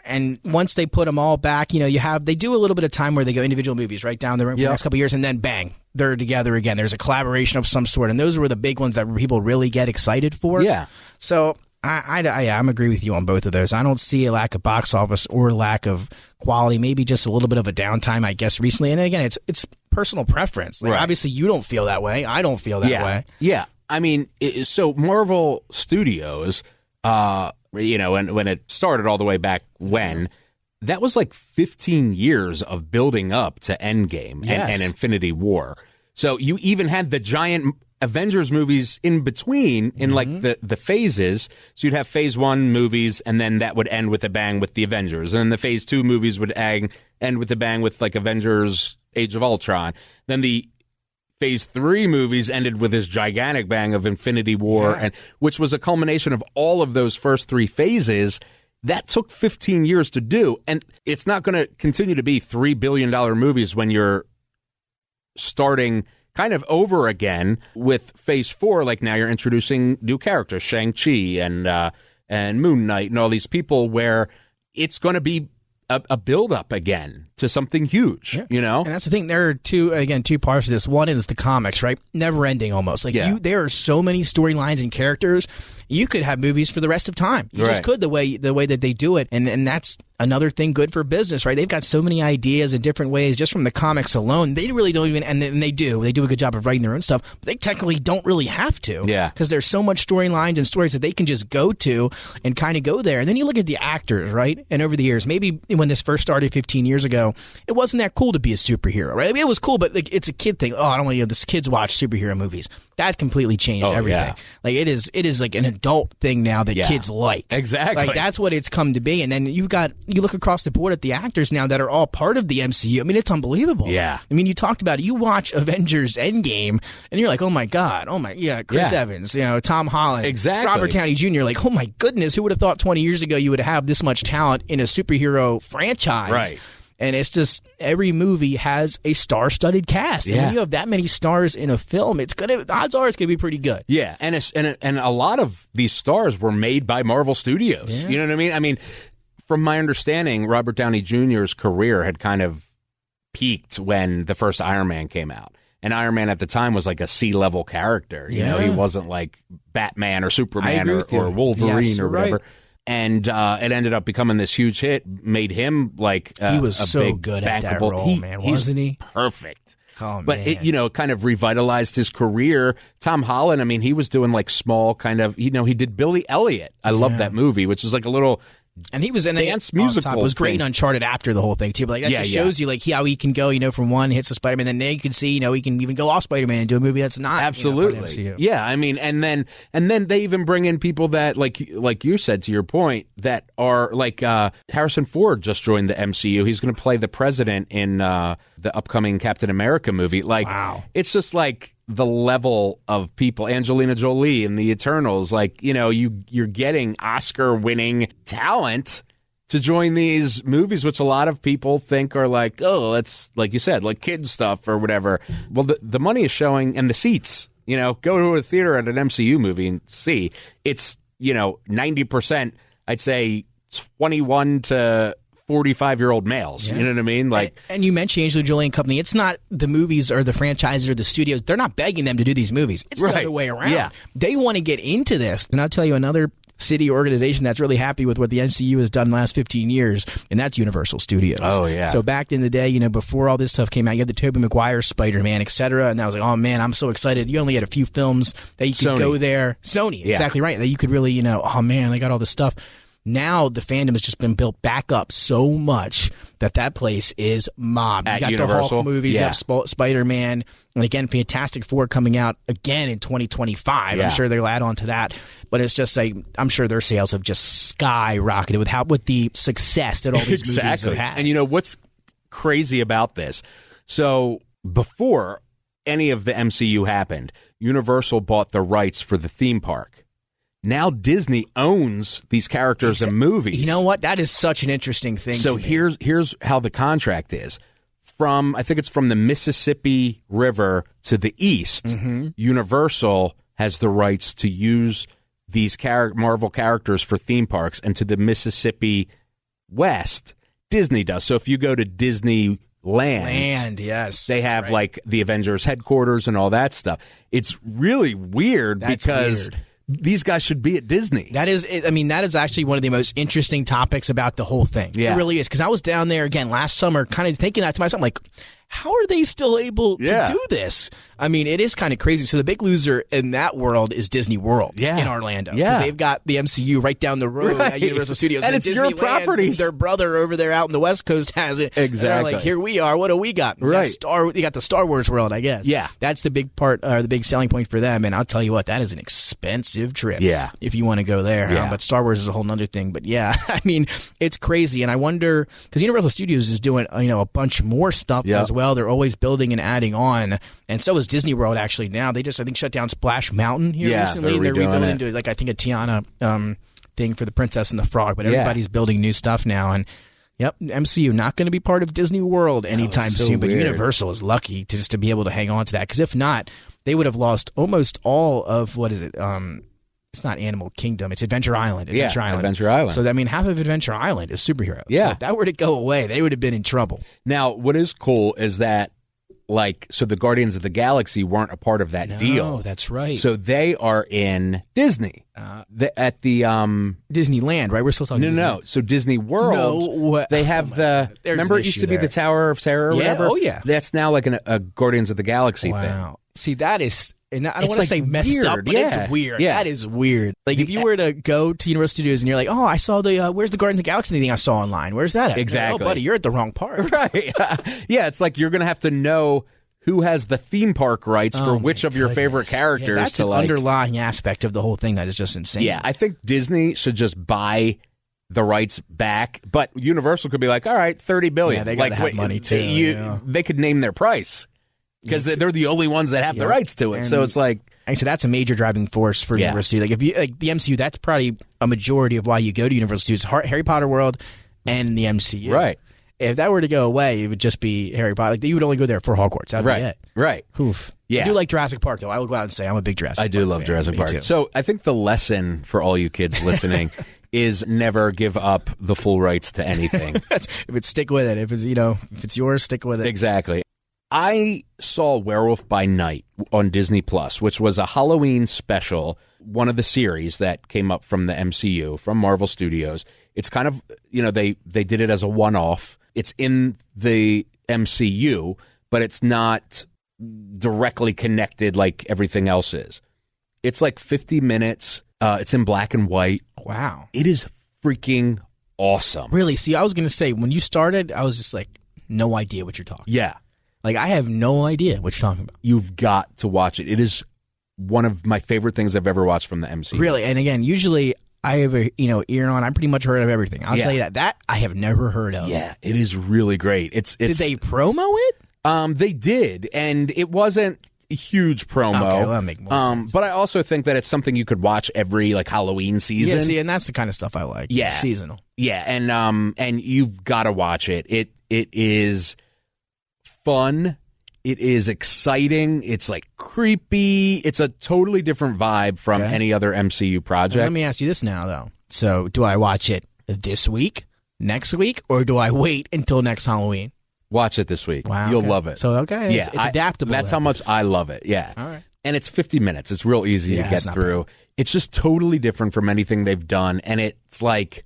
And once they put them all back, they do a little bit of time where they go individual movies right down the road for the next couple of years, and then bang, they're together again. There's a collaboration of some sort, and those were the big ones that people really get excited for. Yeah. So I'm agree with you on both of those. I don't see a lack of box office or lack of quality. Maybe just a little bit of a downtime, I guess, recently. And again, it's personal preference. Like, obviously, you don't feel that way. I don't feel that way. Yeah. I mean, so Marvel Studios, and when it started all the way back when, that was like 15 years of building up to Endgame and Infinity War. So you even had the giant Avengers movies in between in like the phases. So you'd have phase 1 movies, and then that would end with a bang with the Avengers. And then the phase 2 movies would end with a bang with like Avengers Age of Ultron. Then the phase 3 movies ended with this gigantic bang of Infinity War, and which was a culmination of all of those first 3 phases. That took 15 years to do. And it's not going to continue to be $3 billion movies when you're starting kind of over again with phase 4. Like, now you're introducing new characters, Shang-Chi and Moon Knight and all these people, where it's going to be a build-up again to something huge, And that's the thing. There are two parts of this. One is the comics, right? Never-ending almost. Like, there are so many storylines and characters. You could have movies for the rest of time. You just could, the way that they do it. And that's another thing good for business, right? They've got so many ideas in different ways just from the comics alone. They really don't even, and they do a good job of writing their own stuff, but they technically don't really have to. Yeah. Because there's so much storylines and stories that they can just go to and kind of go there. And then you look at the actors, right? And over the years, maybe when this first started 15 years ago, it wasn't that cool to be a superhero, right? I mean, it was cool, but like, it's a kid thing. Oh, I don't want to, this kids watch superhero movies. That completely changed everything. Yeah. Like, it is like an adult thing now that kids like. Exactly. Like, that's what it's come to be. And then you look across the board at the actors now that are all part of the MCU. I mean, it's unbelievable. Yeah. I mean, you talked about it. You watch Avengers Endgame, and you're like, oh my God. Chris Evans, Tom Holland. Exactly. Robert Downey Jr. Like, oh my goodness, who would have thought 20 years ago you would have this much talent in a superhero franchise? Right. And it's just, every movie has a star-studded cast. And when you have that many stars in a film, odds are it's gonna be pretty good. Yeah, and a lot of these stars were made by Marvel Studios. Yeah. You know what I mean? I mean, from my understanding, Robert Downey Jr.'s career had kind of peaked when the first Iron Man came out. And Iron Man at the time was like a C-level character. You know, he wasn't like Batman or Superman or Wolverine or whatever. Right. And it ended up becoming this huge hit, made him like he was a so big, good at that role, man, wasn't he? Perfect. Oh, but man. it, kind of revitalized his career. Tom Holland, I mean, he was doing like small kind of, he did Billy Elliot. I love that movie, which is like a little. And he was in dance musical. It was great in Uncharted after the whole thing too. But like, that just shows you like how he can go, from one hits of Spider-Man, and then you can see, he can even go off Spider-Man and do a movie that's not absolutely. Yeah, I mean, and then they even bring in people that like you said, to your point, that are like Harrison Ford just joined the MCU. He's going to play the president in the upcoming Captain America movie. Like, wow. It's just like the level of people, Angelina Jolie in the Eternals, like, you're getting Oscar-winning talent to join these movies, which a lot of people think are like, oh, that's, like you said, like kid stuff or whatever. Well, the money is showing, and the seats, go to a theater at an MCU movie and see, it's, 90%, I'd say 21 to 45-year-old males. You know what I mean? Like, and you mentioned Angela Jolie and company. It's not the movies or the franchises or the studios. They're not begging them to do these movies. It's the other way around. Yeah. They want to get into this. And I'll tell you another city organization that's really happy with what the MCU has done in the last 15 years, and that's Universal Studios. Oh, yeah. So back in the day, before all this stuff came out, you had the Tobey Maguire Spider-Man, etc., and I was like, oh man, I'm so excited. You only had a few films that you could go there. Sony, exactly right. That you could really, oh man, they got all this stuff. Now the fandom has just been built back up so much that place is mobbed. You got Universal? the Hulk movies, Spider-Man, and again, Fantastic Four coming out again in 2025. I'm sure they'll add on to that. But it's just like, I'm sure their sales have just skyrocketed with the success that all these movies have had. And what's crazy about this? So before any of the MCU happened, Universal bought the rights for the theme park. Now Disney owns these characters and movies. You know what? That is such an interesting thing. So here's how the contract is. I think it's from the Mississippi River to the east, Universal has the rights to use these Marvel characters for theme parks, and to the Mississippi West, Disney does. So if you go to Disneyland, they have like the Avengers headquarters and all that stuff. It's really weird because these guys should be at Disney. That is actually one of the most interesting topics about the whole thing. Yeah. It really is. Because I was down there again last summer kind of thinking that to myself, like, how are they still able to do this? I mean, it is kind of crazy. So the big loser in that world is Disney World in Orlando. Because they've got the MCU right down the road at Universal Studios. And it's your properties. Their brother over there out in the West Coast has it. Exactly. And they're like, here we are. What do we got? You got the Star Wars world, I guess. Yeah. That's the big part, the big selling point for them. And I'll tell you what, that is an expensive trip. Yeah. If you want to go there. Yeah. But Star Wars is a whole nother thing. But yeah, I mean, it's crazy. And I wonder, because Universal Studios is doing, a bunch more stuff as well. They're always building and adding on, and so is Disney World actually now. They just, I think, shut down Splash Mountain here recently. They're rebuilding to like, I think, a Tiana thing for the Princess and the Frog, but everybody's building new stuff now. And MCU not going to be part of Disney World anytime soon, but Universal is lucky to be able to hang on to that, because if not, they would have lost almost all of, what is it, it's not Animal Kingdom, it's Adventure Island. Adventure Island. So, I mean, half of Adventure Island is superheroes. Yeah. So if that were to go away, they would have been in trouble. Now, what is cool is that, so the Guardians of the Galaxy weren't a part of that deal. Oh, that's right. So they are in Disney. At the Disneyland, right? We're still talking No. So Disney World, they have remember it used to be the Tower of Terror or whatever? Oh, yeah. That's now like a Guardians of the Galaxy thing. See, that is... And I don't want to say messed up, but it's weird. Yeah. That is weird. Like, if you were to go to Universal Studios and you're like, oh, I saw where's the Guardians of the Galaxy thing I saw online? Where's that at? Exactly. Like, oh, buddy, you're at the wrong park. Right. Yeah, it's like you're going to have to know who has the theme park rights for which of your favorite characters. Yeah, that's an underlying aspect of the whole thing that is just insane. Yeah, I think Disney should just buy the rights back, but Universal could be like, all right, $30 billion. Yeah, they got to have money, too. They could name their price, because they're the only ones that have the rights to it. And so it's like... So that's a major driving force for Universal. Like, if you the MCU, that's probably a majority of why you go to Universal Studios. Harry Potter World and the MCU. Right. If that were to go away, it would just be Harry Potter. Like, you would only go there for Hogwarts. That'd be it. Right. Oof. Yeah. I do like Jurassic Park, though. I will go out and say I'm a big Jurassic Park I do love fan. Jurassic Park. Too. So I think the lesson for all you kids listening is never give up the full rights to anything. If it's stick with it. If it's yours, stick with it. Exactly. I saw Werewolf by Night on Disney Plus, which was a Halloween special, one of the series that came up from the MCU, from Marvel Studios. It's kind of, they did it as a one-off. It's in the MCU, but it's not directly connected like everything else is. It's like 50 minutes. It's in black and white. Wow. It is freaking awesome. Really? See, I was going to say, when you started, I was just like, no idea what you're talking about. Yeah. Like, I have no idea what you're talking about. You've got to watch it. It is one of my favorite things I've ever watched from the MCU. Really? And again, usually I have a ear on. I'm pretty much heard of everything. I'll tell you that. That I have never heard of. Yeah, it is really great. It's Did they promo it? They did, and it wasn't a huge promo. Okay, well, that makes more sense. But I also think that it's something you could watch every Halloween season. Yeah, see, and that's the kind of stuff I like. Yeah, it's seasonal. Yeah, and you've got to watch it. It is fun. It is exciting. It's creepy. It's a totally different vibe from any other MCU project. Let me ask you this now, though. So, do I watch it this week, next week, or do I wait until next Halloween? Watch it this week. Wow, You'll love it. So, okay. It's adaptable. That's how much I love it. Yeah. All right. And it's 50 minutes. It's real easy to get through. It's just totally different from anything they've done. And it's like,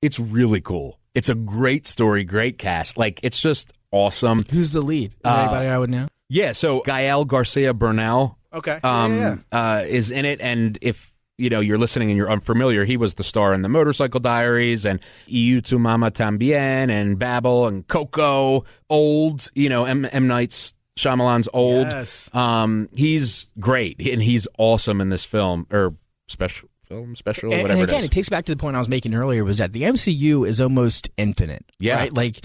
it's really cool. It's a great story, great cast. Like, it's just awesome. Who's the lead? Is there anybody I would know? Yeah, so Gael Garcia Bernal is in it. And if you're listening and you're unfamiliar, he was the star in The Motorcycle Diaries and Y Tu Mama Tambien and Babel and Coco, Old, M. Night's Shyamalan's Old. Yes. He's great, and he's awesome in this film, or special, whatever and again, it is. It takes back to the point I was making earlier, was that the MCU is almost infinite. Yeah. Right? Like,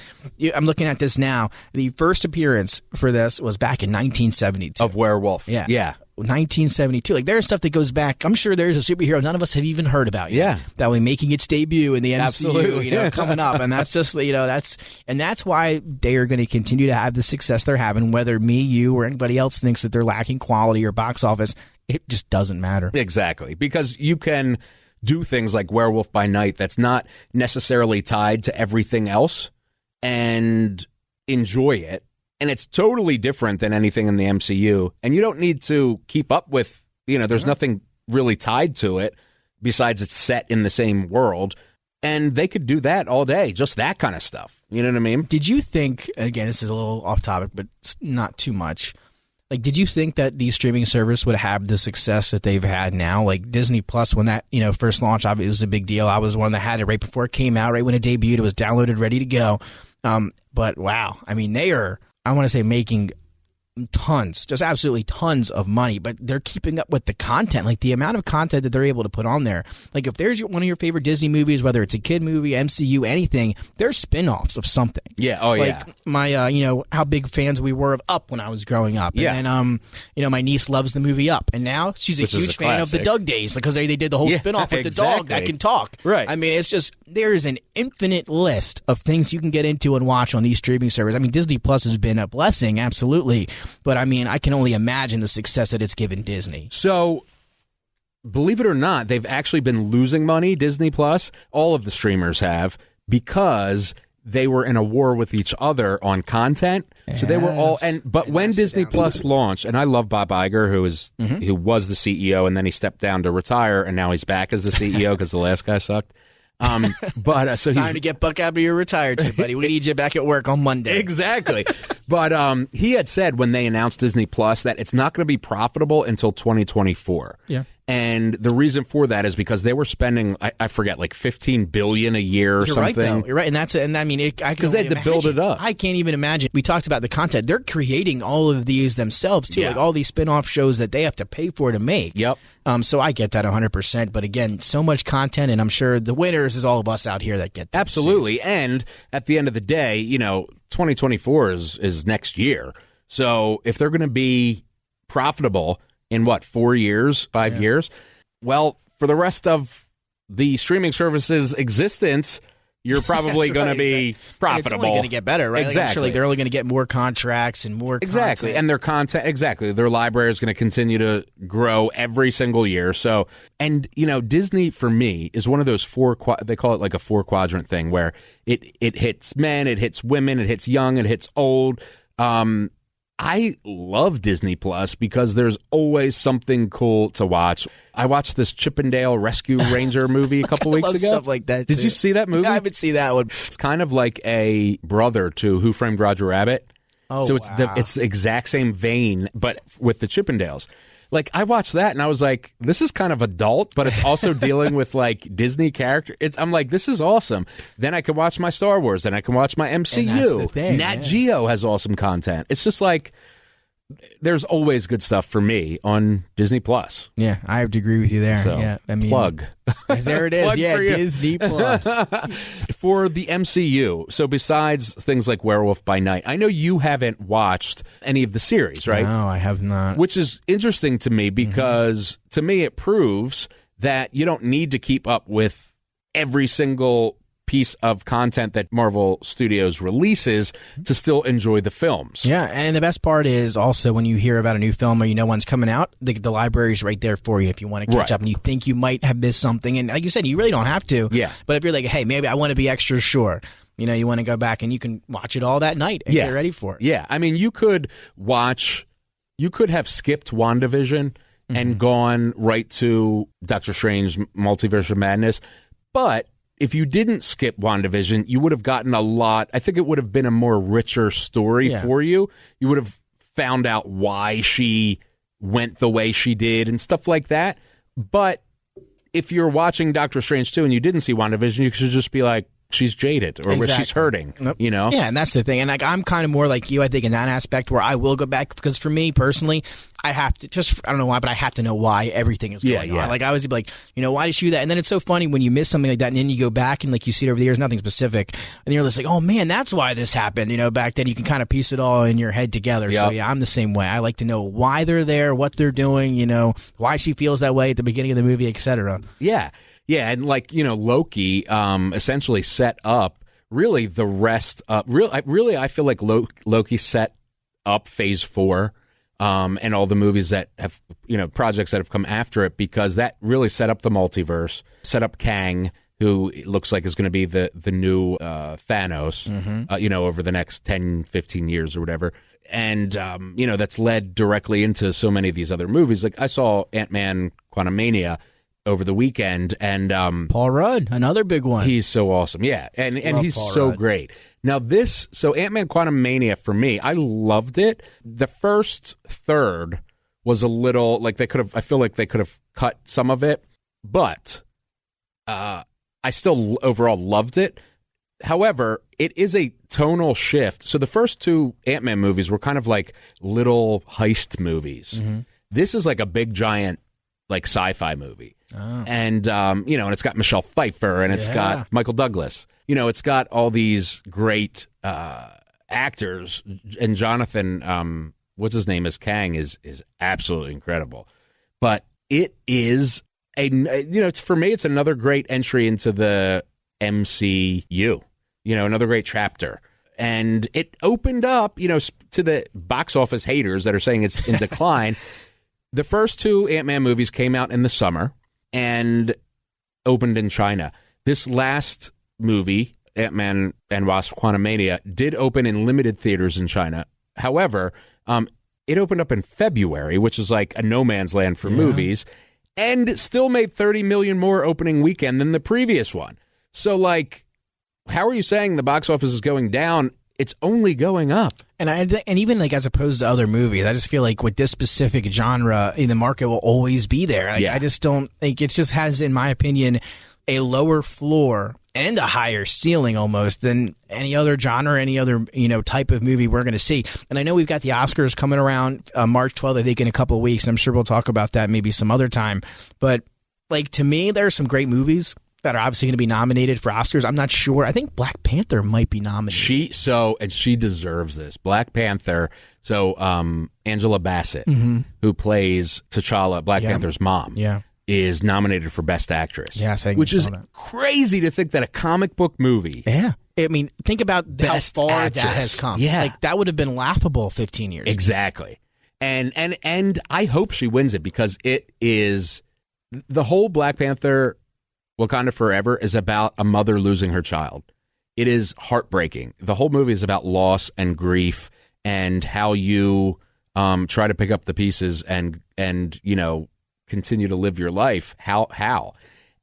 I'm looking at this now. The first appearance for this was back in 1972. Of Werewolf. Yeah. Yeah. 1972. Like, there's stuff that goes back. I'm sure there's a superhero none of us have even heard about yet. Yeah. That way making its debut in the MCU, Absolutely. Coming up. And that's just, that's why they are going to continue to have the success they're having, whether me, you, or anybody else thinks that they're lacking quality or box office. It just doesn't matter. Exactly. Because you can do things like Werewolf by Night that's not necessarily tied to everything else and enjoy it. And it's totally different than anything in the MCU. And you don't need to keep up with, there's nothing really tied to it besides it's set in the same world. And they could do that all day, just that kind of stuff. You know what I mean? Did you think, again, this is a little off topic, but it's not too much. Like, did you think that these streaming service would have the success that they've had now? Like Disney Plus, when that, first launched, obviously it was a big deal. I was one that had it right before it came out, right when it debuted. It was downloaded, ready to go. But wow, I mean, they are, I want to say, making tons, just absolutely tons of money, but they're keeping up with the content, like the amount of content that they're able to put on there. Like, if there's one of your favorite Disney movies, whether it's a kid movie, MCU, anything, there's spin-offs of something. Yeah. Oh, like, yeah. My, how big fans we were of Up when I was growing up. Yeah. And then, my niece loves the movie Up, and now she's a huge fan of the Doug days because they did the whole spin-off with the dog that can talk. Right. I mean, it's just, there's an infinite list of things you can get into and watch on these streaming services. I mean, Disney Plus has been a blessing, absolutely. But I mean, I can only imagine the success that it's given Disney. So, believe it or not, they've actually been losing money, Disney Plus. All of the streamers have, because they were in a war with each other on content. Yes. So they were all, but when Disney Plus launched, and I love Bob Iger, who was the CEO, and then he stepped down to retire, and now he's back as the CEO because the last guy sucked. But so time to get Buck out of your retired, buddy. We need you back at work on Monday. Exactly. But he had said when they announced Disney Plus that it's not going to be profitable until 2024. Yeah. And the reason for that is because they were spending, I forget, like $15 billion a year or something. You're right, though. You're right, and I mean, because they had to build it up. I can't even imagine. We talked about the content; they're creating all of these themselves too, Yeah. like all these spin-off shows that they have to pay for to make. Yep. So I get that 100%. But again, so much content, and I'm sure the winners is all of us out here that get that. Absolutely. And at the end of the day, 2024 is next year. So if they're going to be profitable in 4 years, 5 years, well, for the rest of the streaming service's existence, you're probably going to be profitable. And it's only going to get better, right? Exactly. Like, I'm sure they're only going to get more contracts and more Exactly. content. And their content, exactly. Their library is going to continue to grow every single year. So, and, Disney, for me, is one of those they call it like a 4-quadrant thing where it hits men, it hits women, it hits young, it hits old. I love Disney Plus because there's always something cool to watch. I watched this Chippendale Rescue Ranger movie a couple weeks ago. Stuff like that. Did you see that movie? I haven't seen that one. It's kind of like a brother to Who Framed Roger Rabbit. Oh, so it's the exact same vein, but with the Chippendales. Like, I watched that and I was like, this is kind of adult, but it's also dealing with like Disney character. I'm like, this is awesome. Then I can watch my Star Wars, then I can watch my MCU. And that's the thing, Nat Geo has awesome content. It's just like, there's always good stuff for me on Disney Plus. Yeah, I have to agree with you there. So, yeah, I mean, plug. There it is. Plug Yeah, for you. Disney Plus. For the MCU, so besides things like Werewolf by Night, I know you haven't watched any of the series, right? No, I have not. Which is interesting to me because to me it proves that you don't need to keep up with every single piece of content that Marvel Studios releases to still enjoy the films. Yeah, and the best part is also when you hear about a new film or you know one's coming out, the library's right there for you if you want to catch up and you think you might have missed something. And like you said, you really don't have to. Yeah. But if you're like, hey, maybe I want to be extra sure, you know, you want to go back and you can watch it all that night and get ready for it. Yeah, I mean, you could have skipped WandaVision and gone right to Doctor Strange Multiverse of Madness, but if you didn't skip WandaVision, you would have gotten a lot. I think it would have been a more richer story for you. You would have found out why she went the way she did and stuff like that. But if you're watching Doctor Strange 2 and you didn't see WandaVision, you should just be like, she's jaded or she's hurting, you know? Yeah, and that's the thing. And like I'm kind of more like you, I think, in that aspect where I will go back because for me personally, I have to I don't know why, but I have to know why everything is going on. Like I always be like, you know, why did she do that? And then it's so funny when you miss something like that and then you go back and like you see it over the years, nothing specific. And you're just like, oh man, that's why this happened. You know, back then you can kind of piece it all in your head together. So yeah, I'm the same way. I like to know why they're there, what they're doing, you know, why she feels that way at the beginning of the movie, etc. Yeah. Yeah. And like, you know, Loki essentially set up really the rest of I feel like Loki set up phase 4 and all the movies that have, you know, projects that have come after it, because that really set up the multiverse, set up Kang, who looks like is going to be the new Thanos, you know, over the next 10, 15 years or whatever. And, you know, that's led directly into so many of these other movies. Like I saw Ant-Man Quantumania over the weekend, and Paul Rudd, another big one. He's so awesome, yeah, and he's Paul so Rudd. Great. Now so Ant-Man Quantumania for me, I loved it. The first third was a little like I feel like they could have cut some of it, but I still overall loved it. However, it is a tonal shift. So the first 2 Ant-Man movies were kind of like little heist movies. This is like a big giant like sci-fi movie. And, you know, and it's got Michelle Pfeiffer and it's got Michael Douglas. You know, it's got all these great actors. And Jonathan, what's his name, as Kang is absolutely incredible. But it is for me, it's another great entry into the MCU. You know, another great chapter. And it opened up, you know, to the box office haters that are saying it's in decline. The first 2 Ant-Man movies came out in the summer and opened in China. This last movie, Ant-Man and Wasp: Quantumania, did open in limited theaters in China. However, it opened up in February, which is like a no man's land for movies, and it still made $30 million more opening weekend than the previous one. So, like, how are you saying the box office is going down? It's only going up. And even like as opposed to other movies, I just feel like with this specific genre, in the market will always be there. I just don't think it just has, in my opinion, a lower floor and a higher ceiling almost than any other genre, any other, you know, type of movie we're going to see. And I know we've got the Oscars coming around March 12th, I think, in a couple of weeks. I'm sure we'll talk about that maybe some other time. But like, to me, there are some great movies that are obviously going to be nominated for Oscars. I'm not sure. I think Black Panther might be nominated. She deserves this. Black Panther. So Angela Bassett, who plays T'Challa, Black Panther's mom, is nominated for Best Actress. Yes, which is crazy to think that a comic book movie. Yeah. I mean, think about how far actress. that has come. Yeah. Like, that would have been laughable 15 years ago. Exactly. And I hope she wins it, because it is the whole Black Panther Wakanda Forever is about a mother losing her child. It is heartbreaking. The whole movie is about loss and grief and how you try to pick up the pieces and you know, continue to live your life. How?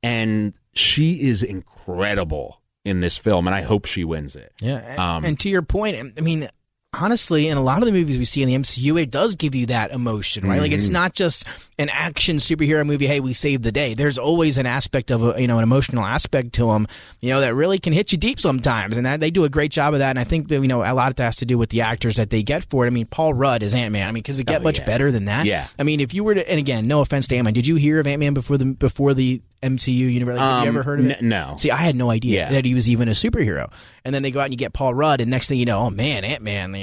And she is incredible in this film, and I hope she wins it. Yeah. And to your point, I mean, honestly, in a lot of the movies we see in the MCU, it does give you that emotion, right? Like, it's not just an action superhero movie, hey, we saved the day. There's always an aspect of, an emotional aspect to them, that really can hit you deep sometimes. And that they do a great job of that. And I think that, a lot of that has to do with the actors that they get for it. I mean, Paul Rudd is Ant-Man. I mean, does it get much better than that? Yeah. I mean, if you were to, and again, no offense to Ant-Man, did you hear of Ant-Man before the MCU universe? Have you ever heard of it? No. See, I had no idea that he was even a superhero. And then they go out and you get Paul Rudd, and next thing you know, oh man, Ant-Man,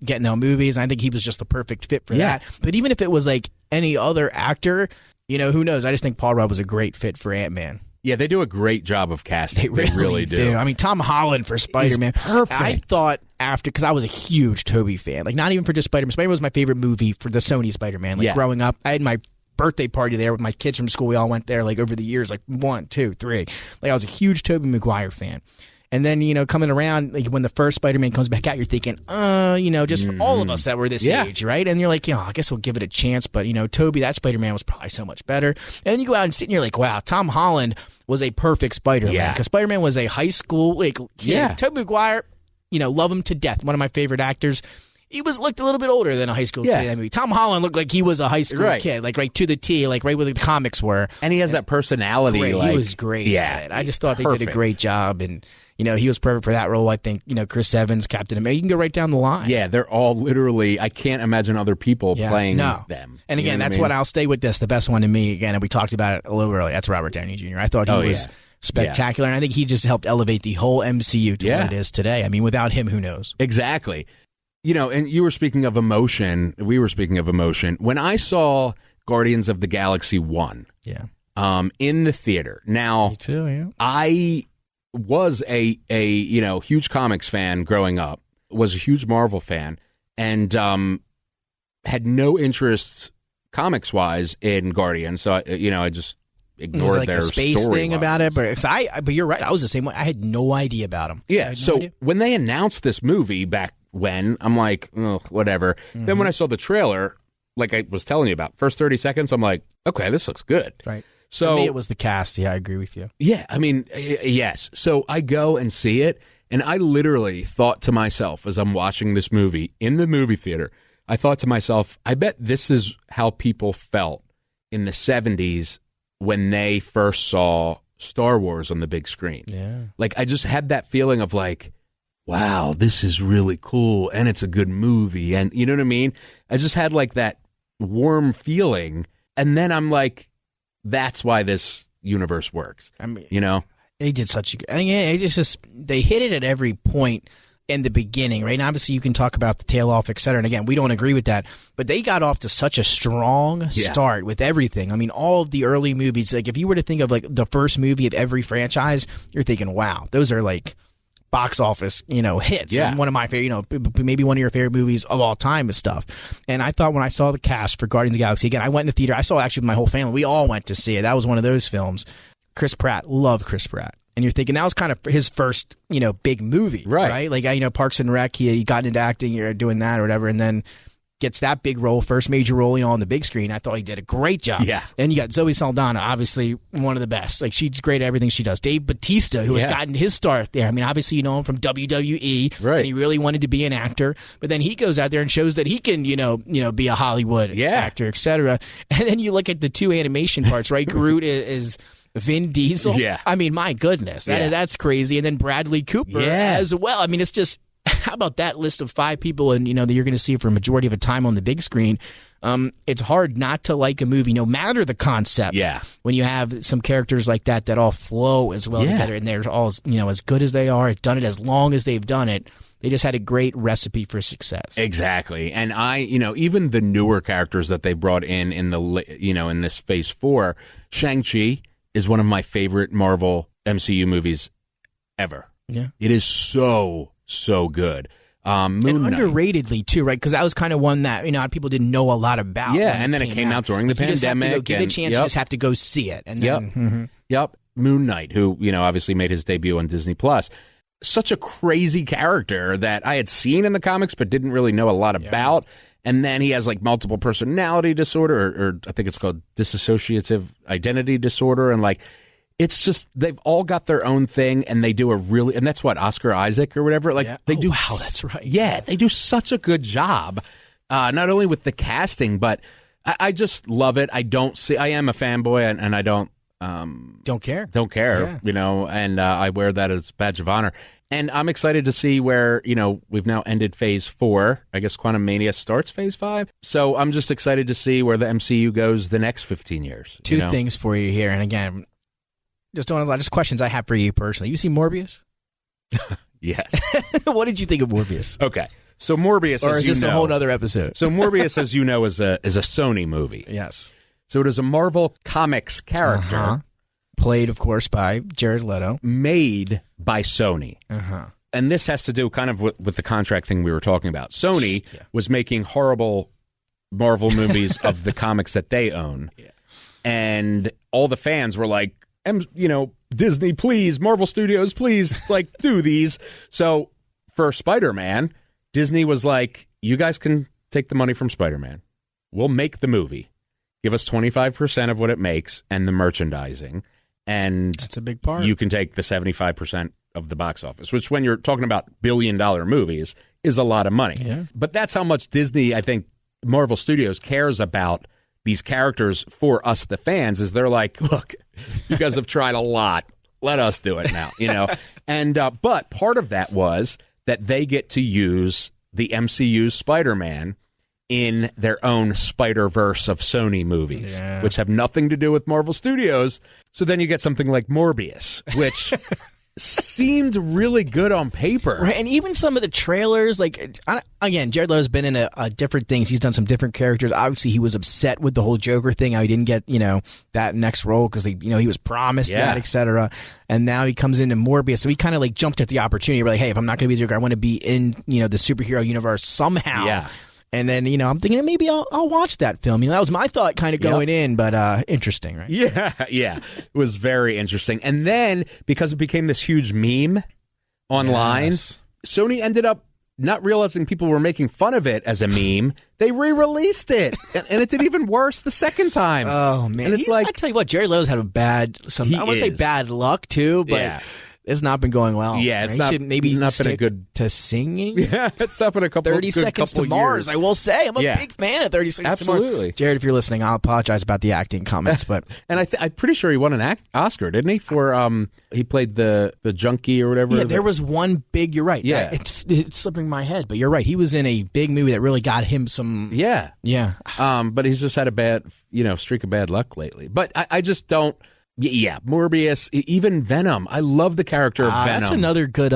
getting no movies. And I think he was just the perfect fit for that. But even if it was like any other actor, who knows? I just think Paul Rudd was a great fit for Ant-Man. Yeah, they do a great job of casting. They really do. I mean, Tom Holland for Spider-Man. Perfect. I thought after, because I was a huge Tobey fan, like not even for just Spider-Man. Spider-Man was my favorite movie for the Sony Spider-Man. Like growing up, I had my birthday party there with my kids from school. We all went there like over the years, like 1, 2, 3. Like I was a huge Tobey Maguire fan. And then, coming around, like when the first Spider-Man comes back out, you're thinking, just for all of us that were this age, right? And you're like, I guess we'll give it a chance. But, Tobey, that Spider-Man was probably so much better. And then you go out and sit and you're like, wow, Tom Holland was a perfect Spider-Man. Because Spider-Man was a high school, kid. Yeah. Tobey Maguire, love him to death. One of my favorite actors. He looked a little bit older than a high school kid in that movie. Tom Holland looked like he was a high school kid, like right to the T, like right where the comics were. And he has that personality. Great. He was great. Yeah. I just thought they did a great job. And, he was perfect for that role. I think, Chris Evans, Captain America. You can go right down the line. Yeah, they're all literally, I can't imagine other people playing them. And again, that's what I'll stay with this. The best one to me, again, and we talked about it a little earlier, that's Robert Downey Jr. I thought he was spectacular. And I think he just helped elevate the whole MCU to what it is today. I mean, without him, who knows? Exactly. And you were speaking of emotion. We were speaking of emotion. When I saw Guardians of the Galaxy 1 in the theater. Now, me too, I was a huge comics fan growing up, was a huge Marvel fan, and had no interest comics-wise in Guardians. So, I just ignored their the space story thing lines. about it. But you're right. I was the same way. I had no idea about him. Yeah, when they announced this movie back when, I'm like, oh, whatever. Mm-hmm. Then when I saw the trailer, like I was telling you about, first 30 seconds, I'm like, okay, this looks good. Right. So for me, it was the cast. Yeah, I agree with you. Yeah, I mean, yes. So I go and see it, and I literally thought to myself as I'm watching this movie in the movie theater, I thought to myself, I bet this is how people felt in the 70s when they first saw Star Wars on the big screen. Yeah. Like, I just had that feeling of like, wow, this is really cool, and it's a good movie, and you know what I mean? I just had like that warm feeling, and then I'm like, that's why this universe works. I mean, they did such a good. I mean, they hit it at every point in the beginning, right? And obviously, you can talk about the tail off, et cetera. And again, we don't agree with that, but they got off to such a strong start with everything. I mean, all of the early movies. Like, if you were to think of like the first movie of every franchise, you're thinking, wow, those are like box office, hits. Yeah. And one of my favorite, maybe one of your favorite movies of all time and stuff. And I thought when I saw the cast for Guardians of the Galaxy, again, I went in the theater. I saw actually with my whole family. We all went to see it. That was one of those films. Chris Pratt, love Chris Pratt. And you're thinking that was kind of his first, big movie, right? Like, Parks and Rec, he got into acting or doing that or whatever, and then gets that big role, first major role, on the big screen. I thought he did a great job. Yeah. And you got Zoe Saldana, obviously one of the best. Like, she's great at everything she does. Dave Bautista, who had gotten his start there. I mean, obviously you know him from WWE, right? And he really wanted to be an actor, but then he goes out there and shows that he can, be a Hollywood actor, etc. And then you look at the two animation parts, right? Groot is Vin Diesel. Yeah. I mean, my goodness, that's crazy. And then Bradley Cooper as well. I mean, it's just, how about that list of 5 people and, that you're going to see for a majority of the time on the big screen? It's hard not to like a movie, no matter the concept. Yeah. When you have some characters like that all flow as well together, and they're all, as good as they are, done it as long as they've done it. They just had a great recipe for success. Exactly. And even the newer characters that they brought in in this Phase 4, Shang-Chi is one of my favorite Marvel MCU movies ever. Yeah. It is so good. Moon Knight. Underratedly too, right? Because that was kind of one that people didn't know a lot about. Yeah, and then it came out during the pandemic. You give it a chance. You just have to go see it. And then, Moon Knight, who obviously made his debut on Disney Plus. Such a crazy character that I had seen in the comics but didn't really know a lot about. And then he has like multiple personality disorder, or I think it's called dissociative identity disorder, and like, it's just, they've all got their own thing, and they do and that's what, Oscar Isaac or whatever. Like, they do. Wow, that's right. Yeah, they do such a good job, not only with the casting, but I just love it. I am a fanboy, and I don't care. Don't care, and I wear that as a badge of honor. And I'm excited to see where, we've now ended Phase 4. I guess Quantumania starts Phase 5. So I'm just excited to see where the MCU goes the next 15 years. Two things for you here. And again, just questions I have for you personally. You see Morbius? Yes. What did you think of Morbius? Okay. So Morbius, or is this a whole other episode? So Morbius, as you know, is a Sony movie. Yes. So it is a Marvel Comics character played, of course, by Jared Leto. Made by Sony. And this has to do kind of with the contract thing we were talking about. Sony was making horrible Marvel movies of the comics that they own. And all the fans were like, Disney, please, Marvel Studios, please, like, do these. So for Spider-Man, Disney was like, you guys can take the money from Spider-Man. We'll make the movie. Give us 25% of what it makes and the merchandising. And that's a big part. You can take the 75% of the box office, which when you're talking about billion-dollar movies is a lot of money. Yeah. But that's how much Disney, I think, Marvel Studios cares about these characters for us, the fans, is they're like, look, you guys have tried a lot. Let us do it now, And but part of that was that they get to use the MCU's Spider-Man in their own Spider-Verse of Sony movies, which have nothing to do with Marvel Studios. So then you get something like Morbius, which seemed really good on paper. Right, and even some of the trailers, like, again, Jared Leto's been in a different things. He's done some different characters. Obviously, he was upset with the whole Joker thing, how he didn't get, that next role because, he was promised that, etc. And now he comes into Morbius. So he kind of, like, jumped at the opportunity. We're like, hey, if I'm not going to be the Joker, I want to be in, the superhero universe somehow. Yeah. And then, I'm thinking maybe I'll watch that film. That was my thought kind of going in, but interesting, right? Yeah. It was very interesting. And then, because it became this huge meme online, Sony ended up not realizing people were making fun of it as a meme. They re-released it, and it did even worse the second time. Oh, man. And it's like, I tell you what, Jared Leto's had I want to say bad luck, too, but... It's not been going well. Yeah, it's right? Maybe not stick been a good to singing. Yeah, it's not been a couple 30 seconds to Mars. Years. I will say I'm a big fan of 30 seconds to Mars. Absolutely, Jared. If you're listening, I'll apologize about the acting comments, but and I'm pretty sure he won an Oscar, didn't he? For he played the junkie or whatever. Yeah, there was one big. You're right. Yeah, it's slipping my head, but you're right. He was in a big movie that really got him some. Yeah. But he's just had a bad streak of bad luck lately. But I just don't. Yeah, Morbius, even Venom. I love the character of Venom. That's another good,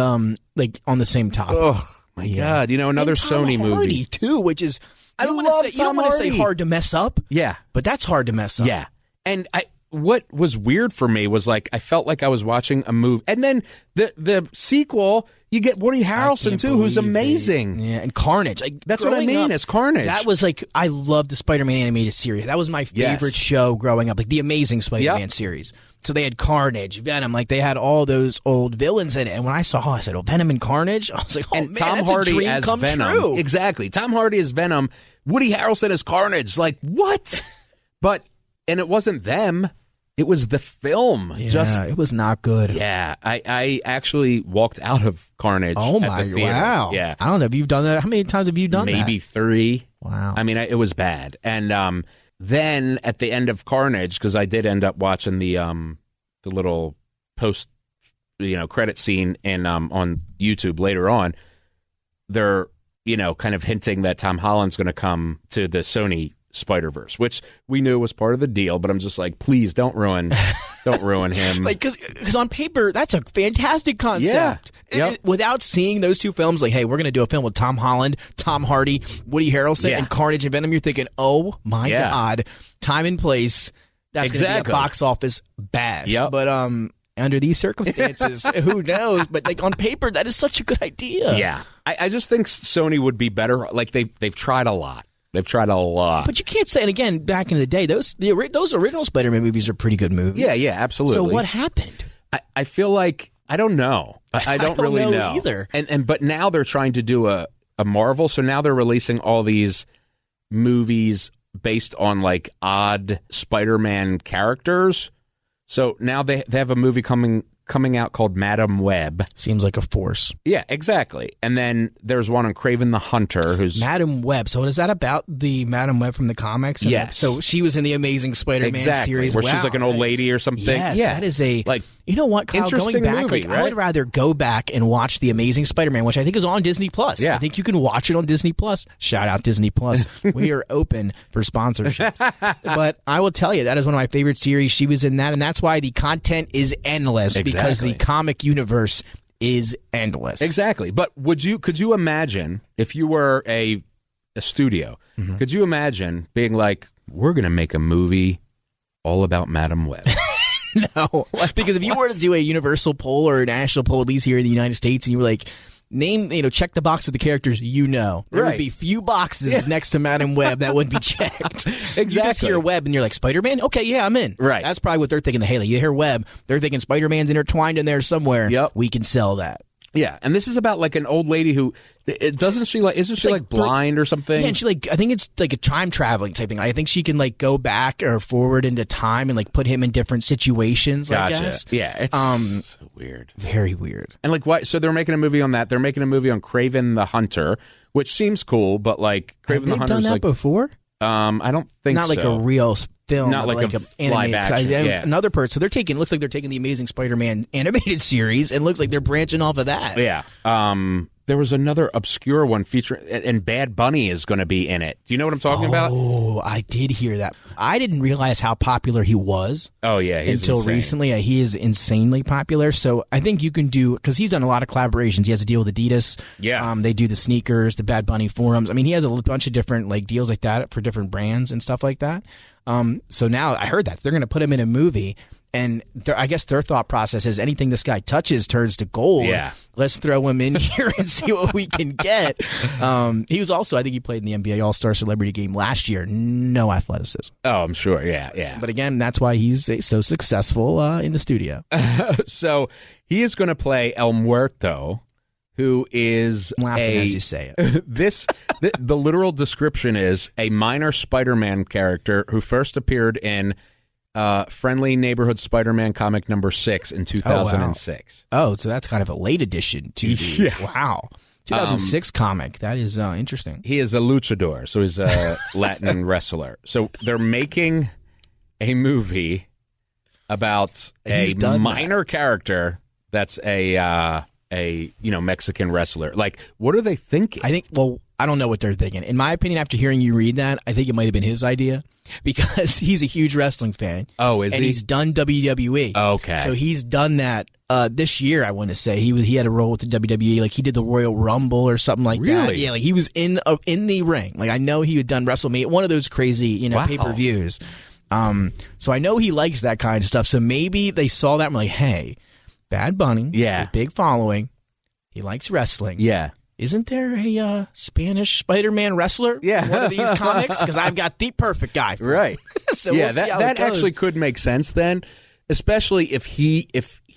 like, on the same topic. Oh, my God. Another Sony movie. Hardy, too, which is, you don't want to say hard to mess up. Yeah. But that's hard to mess up. Yeah. And what was weird for me was, like, I felt like I was watching a movie. And then the sequel, you get Woody Harrelson, too, who's amazing. Yeah, and Carnage. Like, that's what I mean, as Carnage. That was, like, I loved the Spider-Man animated series. That was my favorite show growing up, like the Amazing Spider-Man series. So they had Carnage, Venom, like they had all those old villains in it. And when I saw, I said, "Oh, Venom and Carnage." I was like, "Oh man, Tom that's Hardy a dream as come Venom." True. Exactly. Tom Hardy as Venom. Woody Harrelson as Carnage. Like what? And it wasn't them. It was the film. Yeah, it was not good. Yeah, I actually walked out of Carnage. Oh at my! the theater. Wow. Yeah. I don't know if you've done that. How many times have you done that? Maybe 3. Wow. I mean, it was bad. And then at the end of Carnage, because I did end up watching the little post, credit scene on YouTube later on. They're kind of hinting that Tom Holland's going to come to the Sony Spider-Verse, which we knew was part of the deal, but I'm just like, please don't ruin him. Like, because on paper, that's a fantastic concept. Yeah. Without seeing those two films, like, hey, we're going to do a film with Tom Holland, Tom Hardy, Woody Harrelson, and Carnage and Venom, you're thinking, oh my God, time and place, that's going to be a box office bash. Yep. But under these circumstances, who knows? But like on paper, that is such a good idea. Yeah. I just think Sony would be better. Like they've tried a lot. They've tried a lot. But you can't say, and again, back in the day, those original Spider-Man movies are pretty good movies. Yeah, absolutely. So what happened? I feel like, I don't know. I don't really know either. But now they're trying to do a Marvel, so now they're releasing all these movies based on like odd Spider-Man characters. So now they have a movie coming out called Madam Web. Seems like a force. Yeah, exactly. And then there's one on Kraven the Hunter, who's Madam Web. So is that about the Madam Web from the comics? Yes. So she was in the Amazing Spider-Man series, where she's like an old lady or something. Yes, yeah, that is a like. You know what, Kyle? Going back, movie, right? I would rather go back and watch the Amazing Spider-Man, which I think is on Disney Plus. Yeah. I think you can watch it on Disney Plus. Shout out Disney Plus. We are open for sponsorships. But I will tell you, that is one of my favorite series. She was in that, and that's why the content is endless because the comic universe is endless. Exactly. But could you imagine if you were a studio? Mm-hmm. Could you imagine being like, we're going to make a movie all about Madam Web? No, because if you were to do a universal poll or a national poll, at least here in the United States, and you were like, check the box of the characters there would be few boxes next to Madam Web that wouldn't be checked. Exactly. You just hear Web and you're like, Spider-Man? Okay, yeah, I'm in. Right. That's probably what they're thinking. Hey, you hear Web, they're thinking Spider-Man's intertwined in there somewhere. Yep. We can sell that. Yeah, and this is about like an old lady who isn't she blind or something? Yeah, and she I think it's like a time traveling type thing. I think she can like go back or forward into time and like put him in different situations. Gotcha. I guess. Yeah, it's so weird, very weird. And like, why? So they're making a movie on that. They're making a movie on Kraven the Hunter, which seems cool, but like Kraven the Hunter done that before. I don't think not so. like a real film, not like a live action. Another part. So looks like they're taking the Amazing Spider-Man animated series and looks like they're branching off of that. Yeah. There was another obscure one featuring, and Bad Bunny is going to be in it. Do you know what I'm talking about? Oh, I did hear that. I didn't realize how popular he was. Oh yeah, until insane. Recently. Yeah, he is insanely popular. So I think you can do, because he's done a lot of collaborations. He has a deal with Adidas. Yeah. They do the sneakers, the Bad Bunny forums. I mean, he has a bunch of different like deals like that for different brands and stuff like that. So now I heard that they're going to put him in a movie. And I guess their thought process is anything this guy touches turns to gold. Yeah. Let's throw him in here and see what we can get. He was also, I think he played in the NBA All-Star Celebrity Game last year. No athleticism. Oh, I'm sure. Yeah. But again, that's why he's so successful in the studio. So he is going to play El Muerto, who is I'm laughing as you say it. The literal description is a minor Spider-Man character who first appeared in Friendly Neighborhood Spider-Man comic number 6 in 2006. Oh, so that's kind of a late addition to the wow. 2006 comic. That is interesting. He is a luchador, so he's a Latin wrestler. So they're making a movie about a minor character that's a Mexican wrestler. Like, what are they thinking? I don't know what they're thinking. In my opinion, after hearing you read that, I think it might have been his idea because he's a huge wrestling fan. Oh, is he? And he's done WWE. Okay. So he's done that this year, I want to say. He had a role with the WWE. Like, he did the Royal Rumble or something like that. Really? Yeah, like he was in the ring. Like, I know he had done WrestleMania, one of those crazy, pay-per-views. So I know he likes that kind of stuff. So maybe they saw that and were like, hey, Bad Bunny, with big following, he likes wrestling. Yeah. Isn't there a Spanish Spider-Man wrestler? Yeah. In one of these comics? Because I've got the perfect guy for right. So yeah, we'll see how that it goes. actually could make sense then, especially if he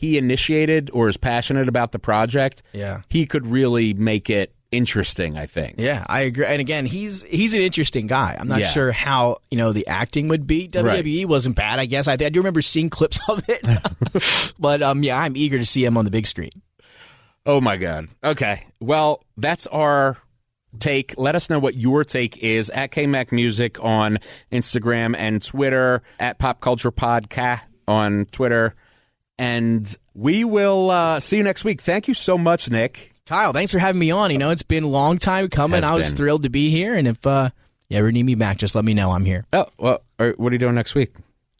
initiated or is passionate about the project. Yeah. He could really make it interesting, I think. Yeah, I agree. And again, he's an interesting guy. I'm not sure how, the acting would be. WWE wasn't bad, I guess. I do remember seeing clips of it. But I'm eager to see him on the big screen. Oh, my God. Okay. Well, that's our take. Let us know what your take is at KMac Music on Instagram and Twitter, at Pop Culture Podcast on Twitter. And we will see you next week. Thank you so much, Nick. Kyle, thanks for having me on. It's been a long time coming. I was thrilled to be here. And if you ever need me back, just let me know. I'm here. Oh, well, what are you doing next week?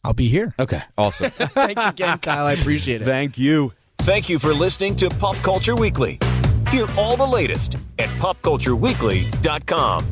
I'll be here. Okay. Awesome. Thanks again, Kyle. I appreciate it. Thank you. Thank you for listening to Pop Culture Weekly. Hear all the latest at popcultureweekly.com.